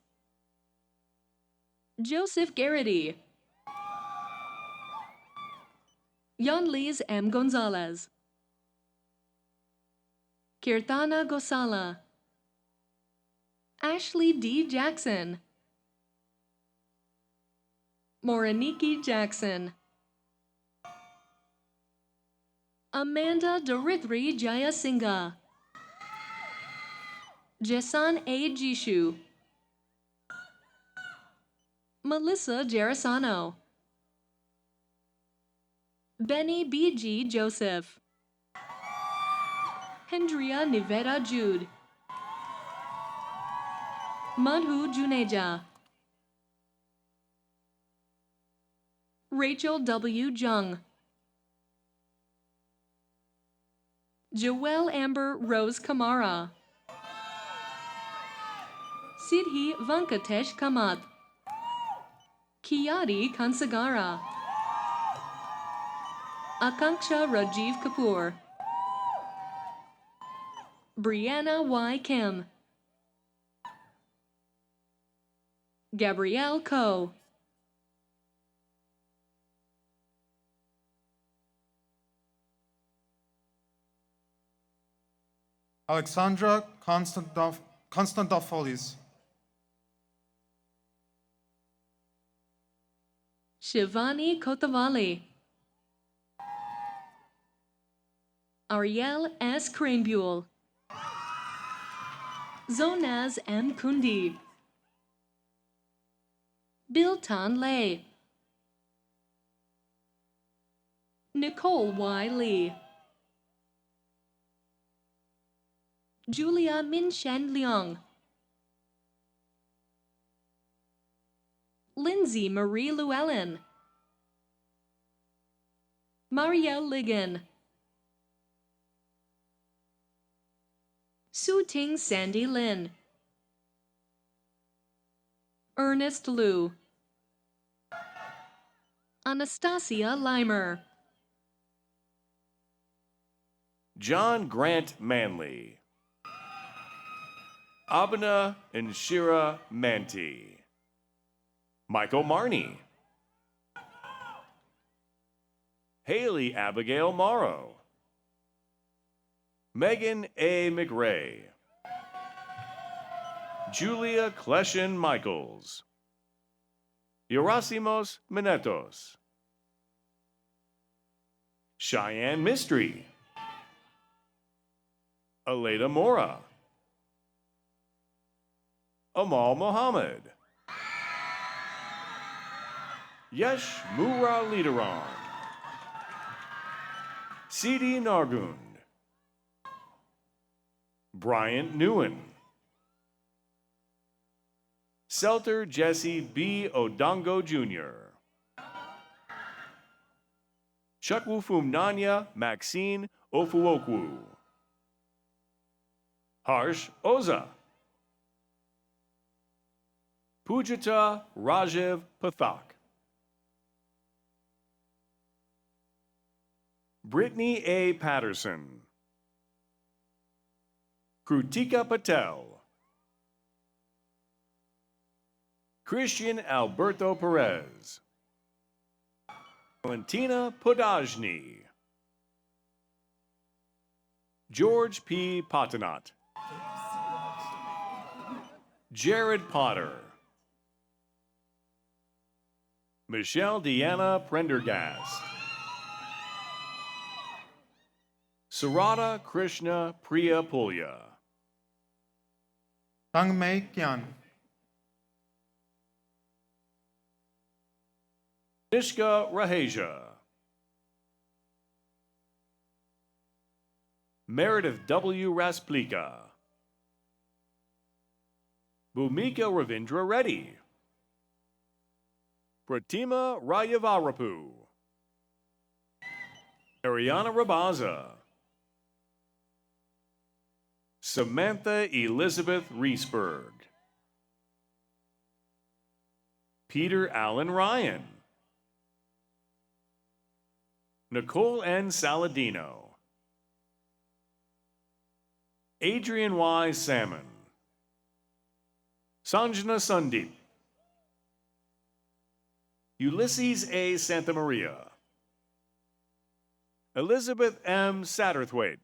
Joseph Garrity. Yonlis M. Gonzalez. Kirtana Gosala. Ashley D. Jackson. Moraniki Jackson. Amanda Dorithri Jayasingha. Jason A. Jishu. Melissa Gerasano. Benny B.G. Joseph. Hendria Niveda Jude. Madhu Juneja. Rachel W. Jung. Joelle Amber Rose Kamara. Sidhi Vankatesh Kamath. Kiyati Kansagara. Akanksha Rajiv Kapoor. Brianna Y. Kim. Gabrielle Coe. Alexandra Constantopoulos. Shivani Kotavali. Ariel S. Cranebuell. Zonaz M. Kundi. Biltan Lay. Nicole Y. Lee. Julia Min Shen Leong. Lindsay Marie Llewellyn. Marielle Ligon. Su Ting Sandy Lin. Ernest Liu. Anastasia Limer. John Grant Manley. Abena Inshira Manti. Michael Marney. Haley Abigail Morrow. Megan A. McRae. Julia Kleshin Michaels. Yerasimos Minetos. Cheyenne Mystery. Aleda Mora. Amal Mohammed. Yesh Mura Lideron. Sidi Nargund. Bryant Newen. Selter Jesse B. Odongo Jr. Chukwufum Nanya Maxine Ofuokwu. Harsh Oza. Pujata Rajiv Pathak. Brittany A. Patterson. Krutika Patel. Christian Alberto Perez. Valentina Podajny. George P. Patanat. Jared Potter. Michelle Deanna Prendergast. Sarada Krishna Priya Pulya. Tangmei Kyan. Nishka Raheja. Meredith W. Rasplika. Bhumika Ravindra Reddy. Pratima Rayavarapu. Ariana Rabaza. Samantha Elizabeth Reesberg. Peter Allen Ryan. Nicole N. Saladino. Adrian Y. Salmon. Sanjana Sundeep. Ulysses A. Santa Maria. Elizabeth M. Satterthwaite.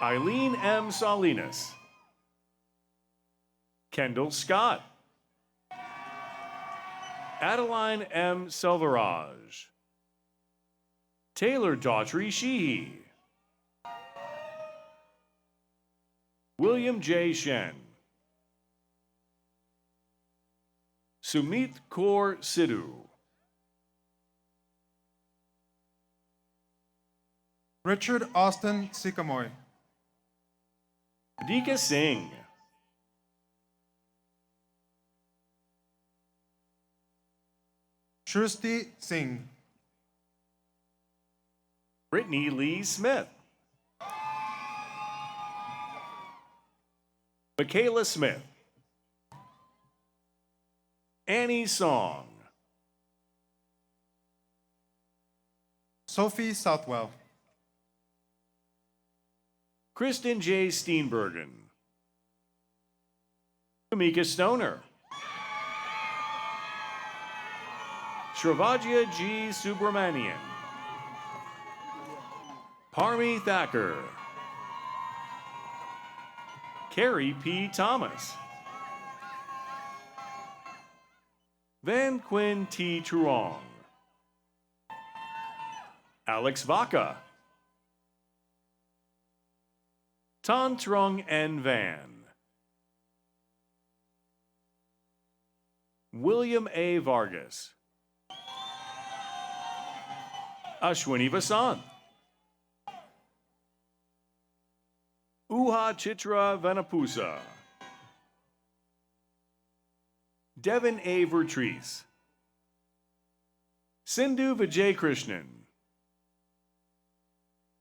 Eileen M. Salinas. Kendall Scott. Adeline M. Selvaraj. Taylor Daughtry Sheehy. William J. Shen. Sumit Kaur Sidhu. Richard Austin Sikamoy. Adika Singh. Shrusti Singh. Brittany Lee Smith. Michaela Smith. Annie Song. Sophie Southwell. Kristen J. Steenbergen. Kamika Stoner. Shravajya G. Subramanian. Parmi Thacker. Carrie P. Thomas. Van Quinn T. Truong. Alex Vaca. Tan Trung N. Van. William A. Vargas. Ashwini Vasant. Uha Chitra Venapusa. Devin A. Vertreese. Sindhu Vijay Krishnan.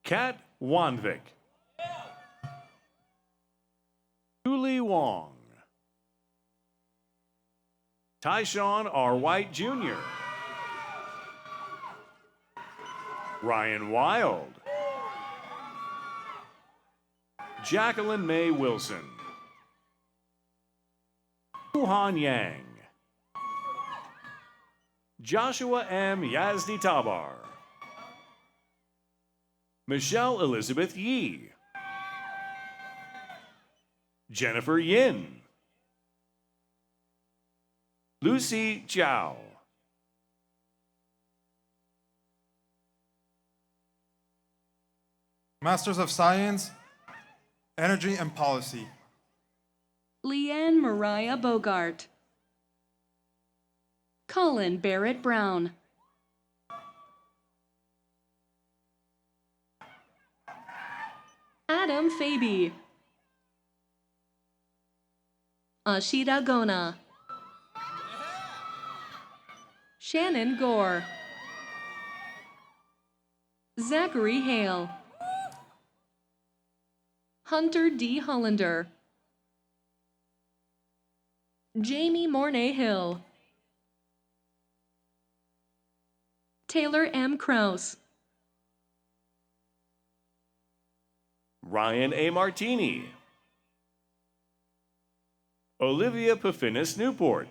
Kat Wanvik. Julie Wong. Tyshawn R. White Jr. Ryan Wild. Jacqueline May Wilson. Wuhan Yang. Joshua M. Yazdi Tabar. Michelle Elizabeth Yee. Jennifer Yin. Lucy Chow. Masters of Science, Energy and Policy. Leanne Mariah Bogart. Colin Barrett Brown. Adam Faby. Ashita Gona. Shannon Gore. Zachary Hale. Hunter D. Hollander. Jamie Mornay Hill. Taylor M. Krause. Ryan A. Martini. Olivia Puffinis Newport.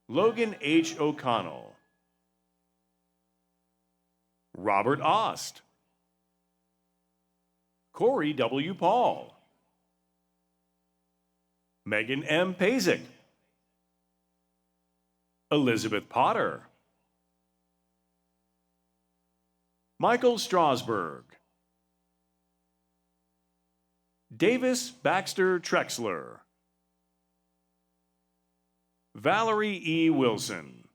Logan H. O'Connell. Robert Ost. Corey W. Paul. Megan M. Pazik. Elizabeth Potter. Michael Strasberg. Davis Baxter Trexler. Valerie E. Wilson.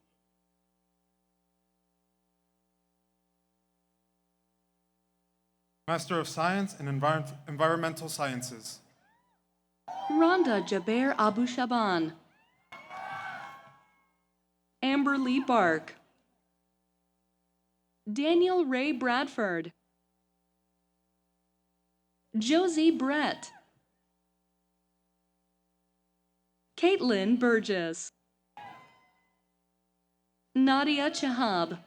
Master of Science in Environmental Sciences. Rhonda Jaber Abu Shaban. Amber Lee Bark. Daniel Ray Bradford. Josie Brett. Caitlin Burgess. Nadia Chahab.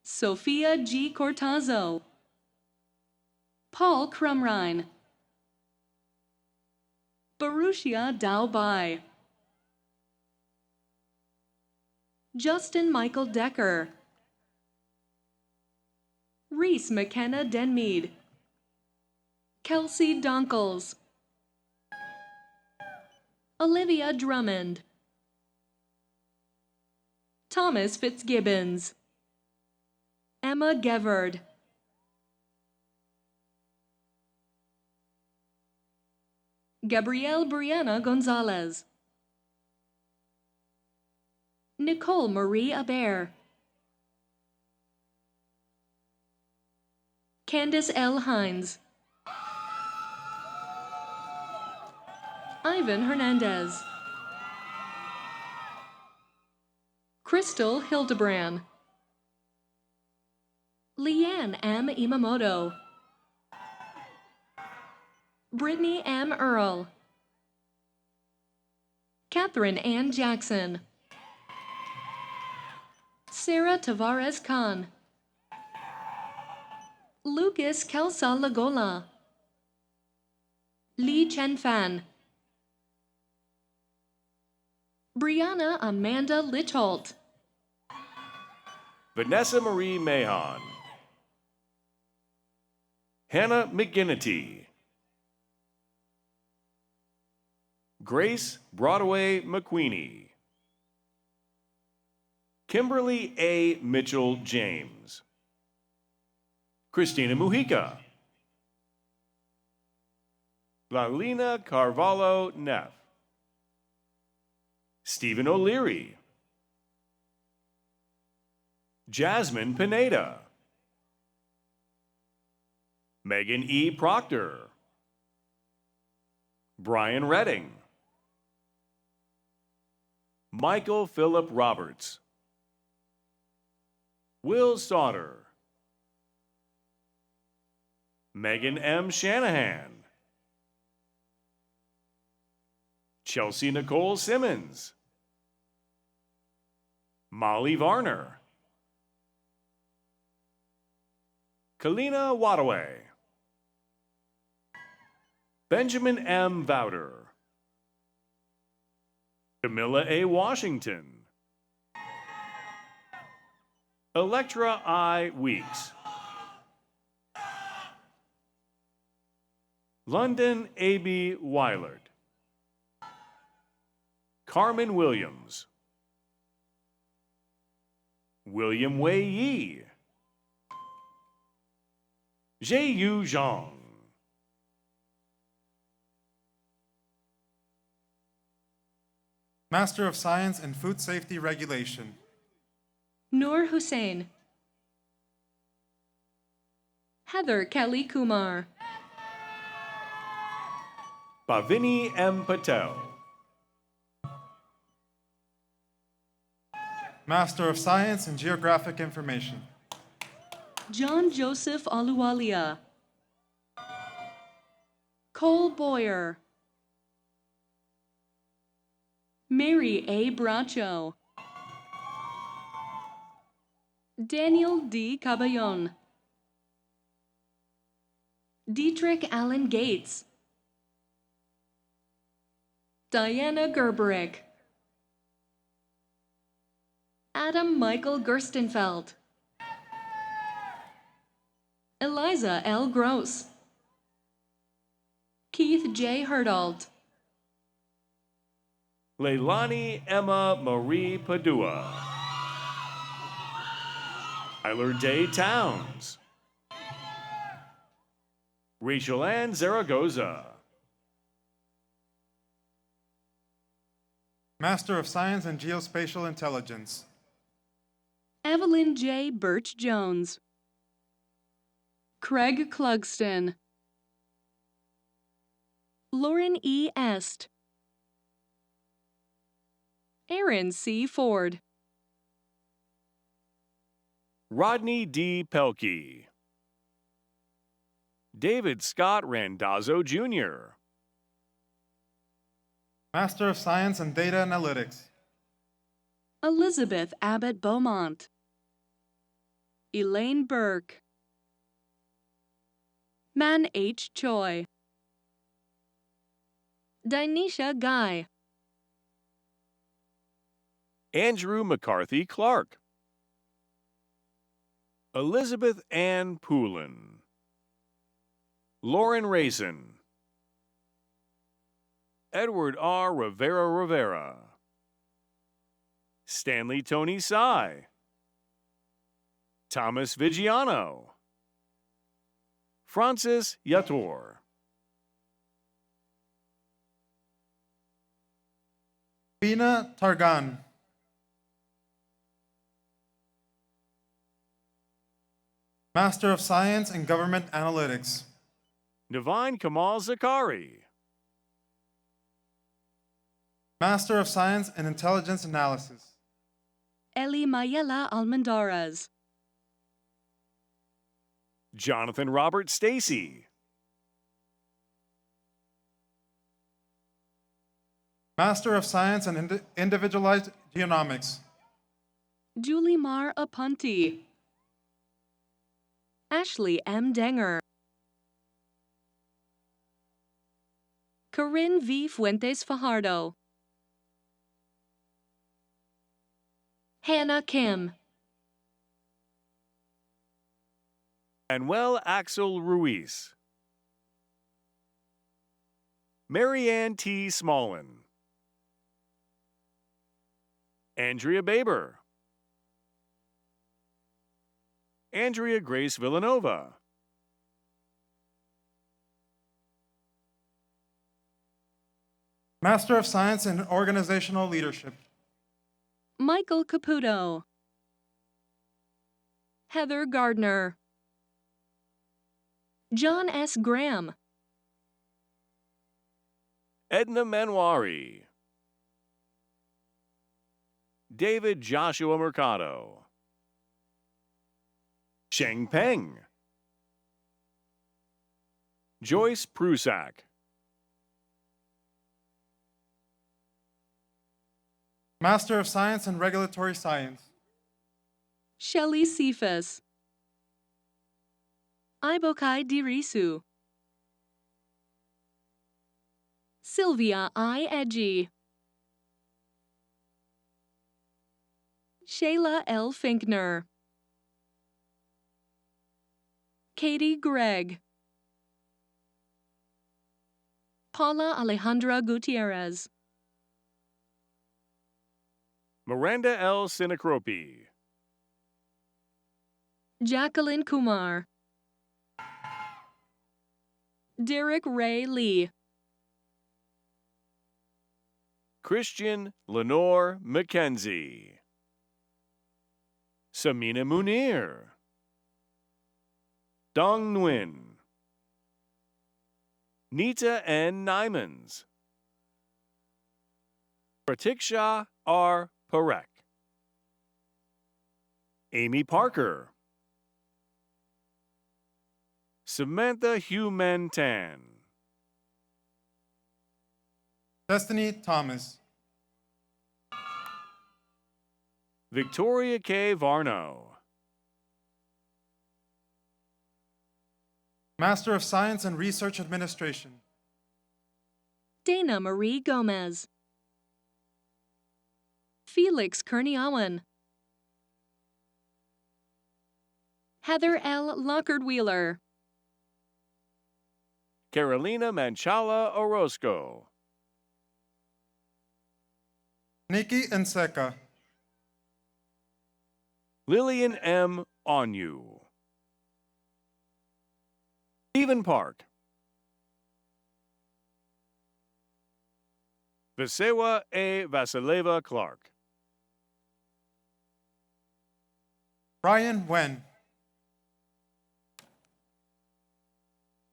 Sophia G. Cortazzo. Paul Crumrine. Baruchia Daobai. Justin Michael Decker. Reese McKenna Denmead. Kelsey Donkles. Olivia Drummond. Thomas Fitzgibbons. Emma Gevard. Gabrielle Brianna Gonzalez. Nicole Marie Aber. Candace L. Hines. Ivan Hernandez. Crystal Hildebrand. Leanne M. Imamoto. Brittany M. Earl. Catherine Ann Jackson. Sarah Tavares Khan. Lucas Kelsa Lagola. Lee Chen Fan. Brianna Amanda Lichholt. Vanessa Marie Mahon. Hannah McGinnity. Grace Broadway McQueenie. Kimberly A. Mitchell James. Christina Mujica. Lalina Carvalho Neff. Stephen O'Leary. Jasmine Pineda. Megan E. Proctor. Brian Redding. Michael Philip Roberts. Will Sauter. Megan M. Shanahan. Chelsea Nicole Simmons. Molly Varner. Kalina Wadaway. Benjamin M. Vouder. Camilla A. Washington. Electra I. Weeks. London A.B. Weilert. Carmen Williams. William Wei Yi. Zheyu Zhang. Master of Science in Food Safety Regulation. Noor Hussain. Heather Kelly Kumar. Bhavini M. Patel. Master of Science in Geographic Information. John Joseph Aluwalia. Cole Boyer. Mary A. Bracho. Daniel D. Caballon. Dietrich Allen Gates. Diana Gerberick. Adam Michael Gerstenfeld. Eliza L. Gross. Keith J. Herdalt. Leilani Emma Marie Padua. Tyler Day Towns. Rachel Ann Zaragoza. Master of Science in Geospatial Intelligence. Evelyn J. Birch Jones. Craig Clugston. Lauren E. Est. Aaron C. Ford. Rodney D. Pelkey. David Scott Randazzo Jr. Master of Science in Data Analytics. Elizabeth Abbott Beaumont. Elaine Burke. Man H. Choi. Dinesha Guy. Andrew McCarthy Clark. Elizabeth Ann Poulin. Lauren Raisin. Edward R. Rivera. Stanley Tony Sy. Thomas Vigiano. Francis Yator. Bina Targan. Master of Science in Government Analytics. Navine Kamal Zakari. Master of Science in Intelligence Analysis. Eli Mayela Almendarez. Jonathan Robert Stacy. Master of Science in Individualized Genomics. Julie Mar Apunti. Ashley M. Denger. Corinne V. Fuentes Fajardo. Hannah Kim. Manuel Axel Ruiz. Marianne T. Smallin. Andrea Baber. Andrea Grace Villanova. Master of Science in Organizational Leadership. Michael Caputo. Heather Gardner. John S. Graham. Edna Manwari. David Joshua Mercado. Sheng Peng. Joyce Prusak. Master of Science in Regulatory Science. Shelley Cephas. Ibokai Dirisu. Sylvia I. Edgy. Shayla L. Finkner. Katie Gregg. Paula Alejandra Gutierrez. Miranda L. Sinacropi. Jacqueline Kumar. Derek Ray Lee. Christian Lenore McKenzie. Samina Munir. Dong Nguyen. Nita N. Nimans. Pratiksha R. Parekh. Amy Parker. Samantha Hugh Tan. Destiny Thomas. Victoria K. Varno. Master of Science in Research Administration. Dana Marie Gomez. Felix Kerniawan. Heather L. Lockard-Wheeler. Carolina Manchala Orozco. Nikki Nseka. Lillian M. Onyu. Stephen Park. Visewa A. Vasileva Clark. Brian Wen.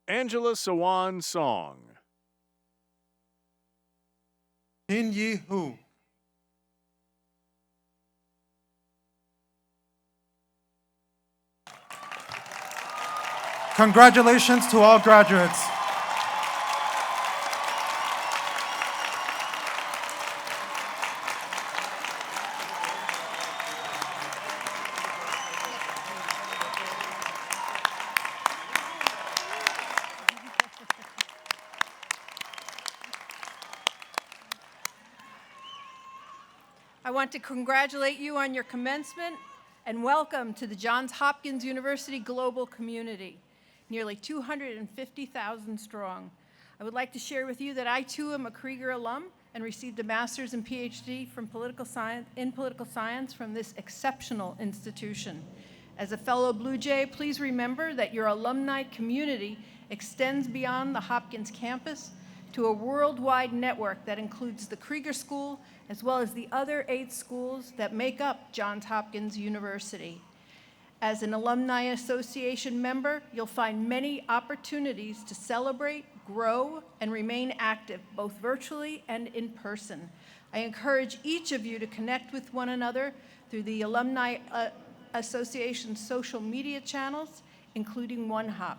Angela Sawan Song. Jin Yi Hu. Congratulations to all graduates. I want to congratulate you on your commencement and welcome to the Johns Hopkins University Global Community, nearly 250,000 strong. I would like to share with you that I too am a Krieger alum and received a master's and PhD in political science from this exceptional institution. As a fellow Blue Jay, please remember that your alumni community extends beyond the Hopkins campus to a worldwide network that includes the Krieger School as well as the other 8 schools that make up Johns Hopkins University. As an Alumni Association member, you'll find many opportunities to celebrate, grow, and remain active, both virtually and in person. I encourage each of you to connect with one another through the Alumni Association's social media channels, including OneHop.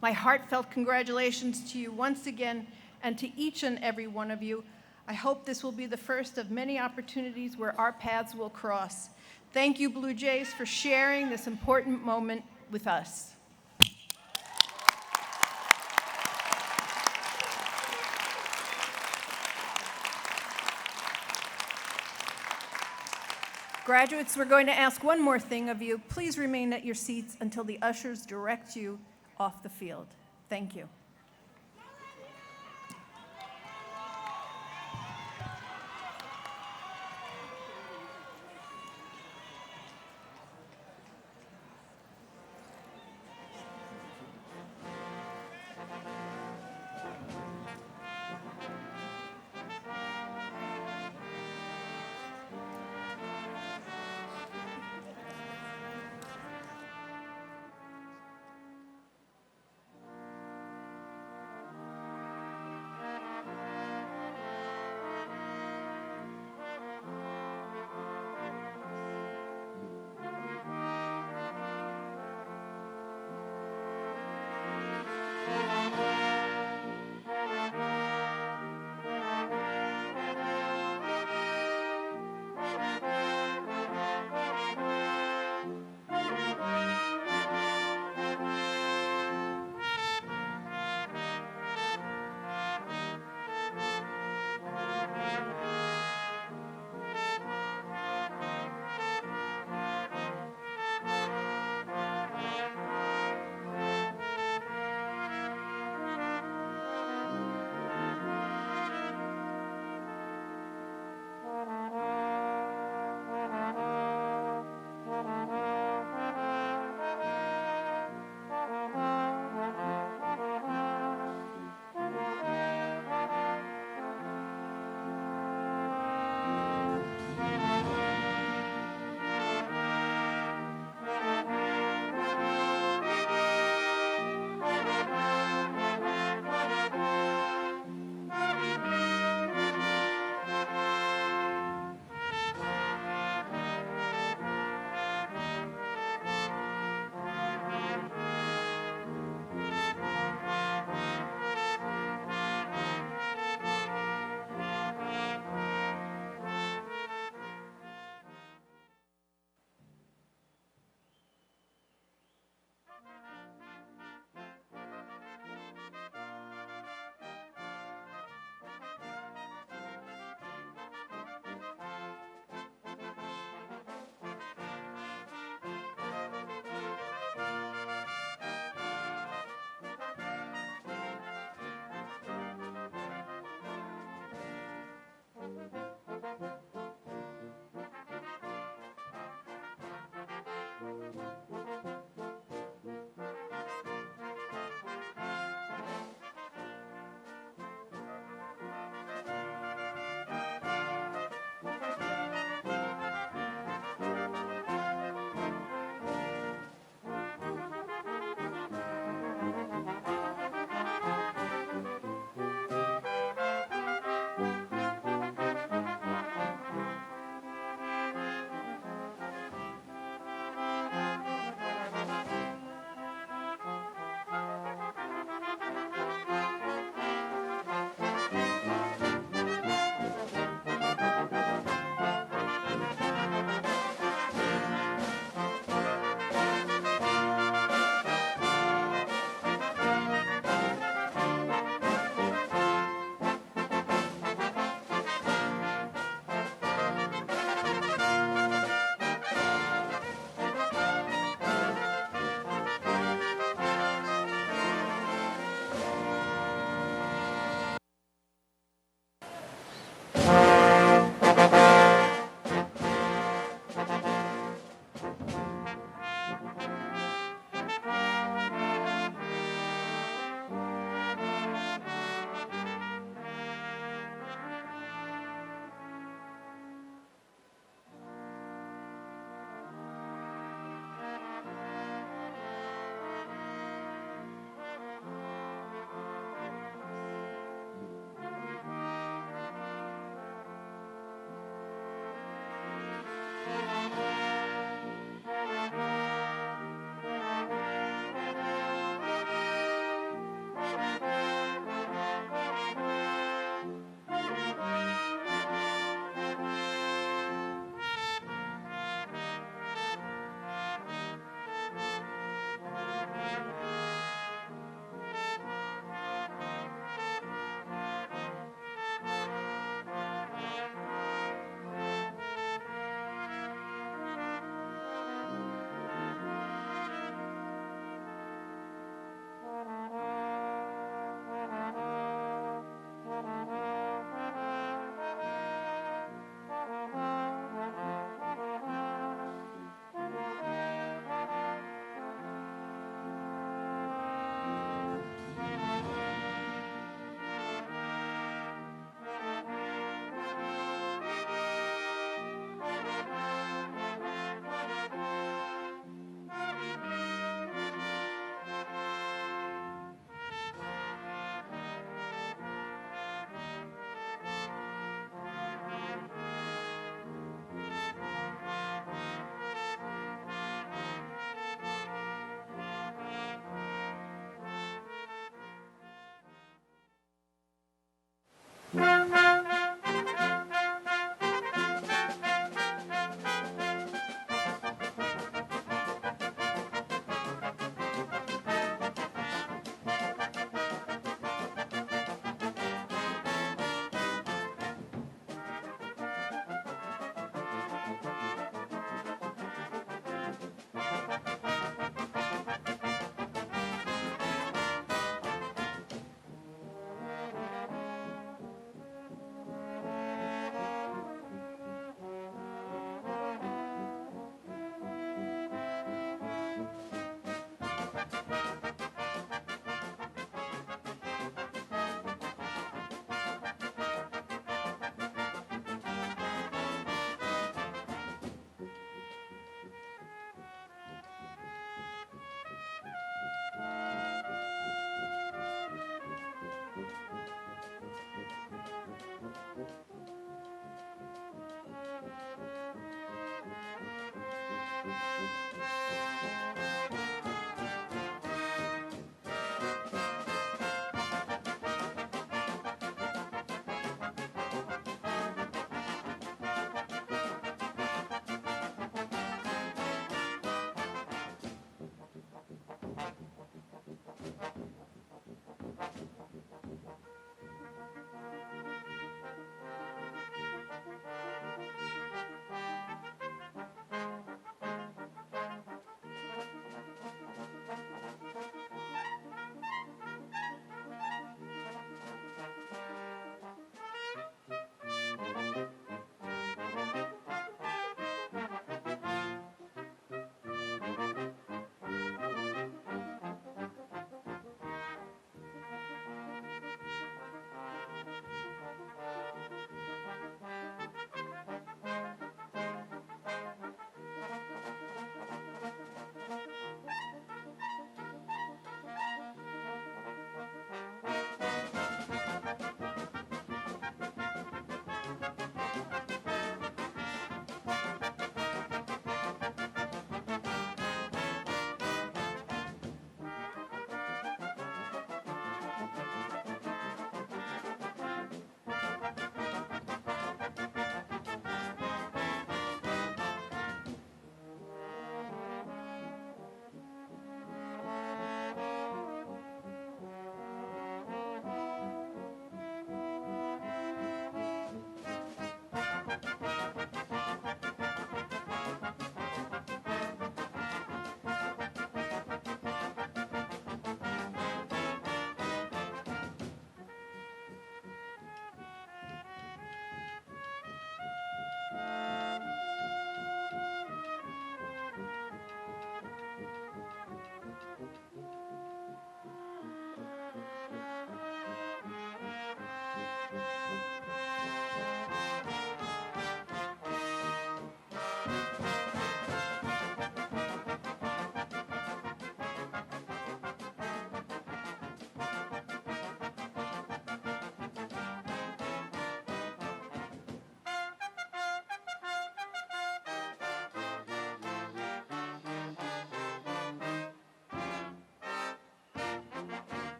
My heartfelt congratulations to you once again and to each and every one of you. I hope this will be the first of many opportunities where our paths will cross. Thank you, Blue Jays, for sharing this important moment with us. Graduates, we're going to ask one more thing of you. Please remain at your seats until the ushers direct you off the field. Thank you.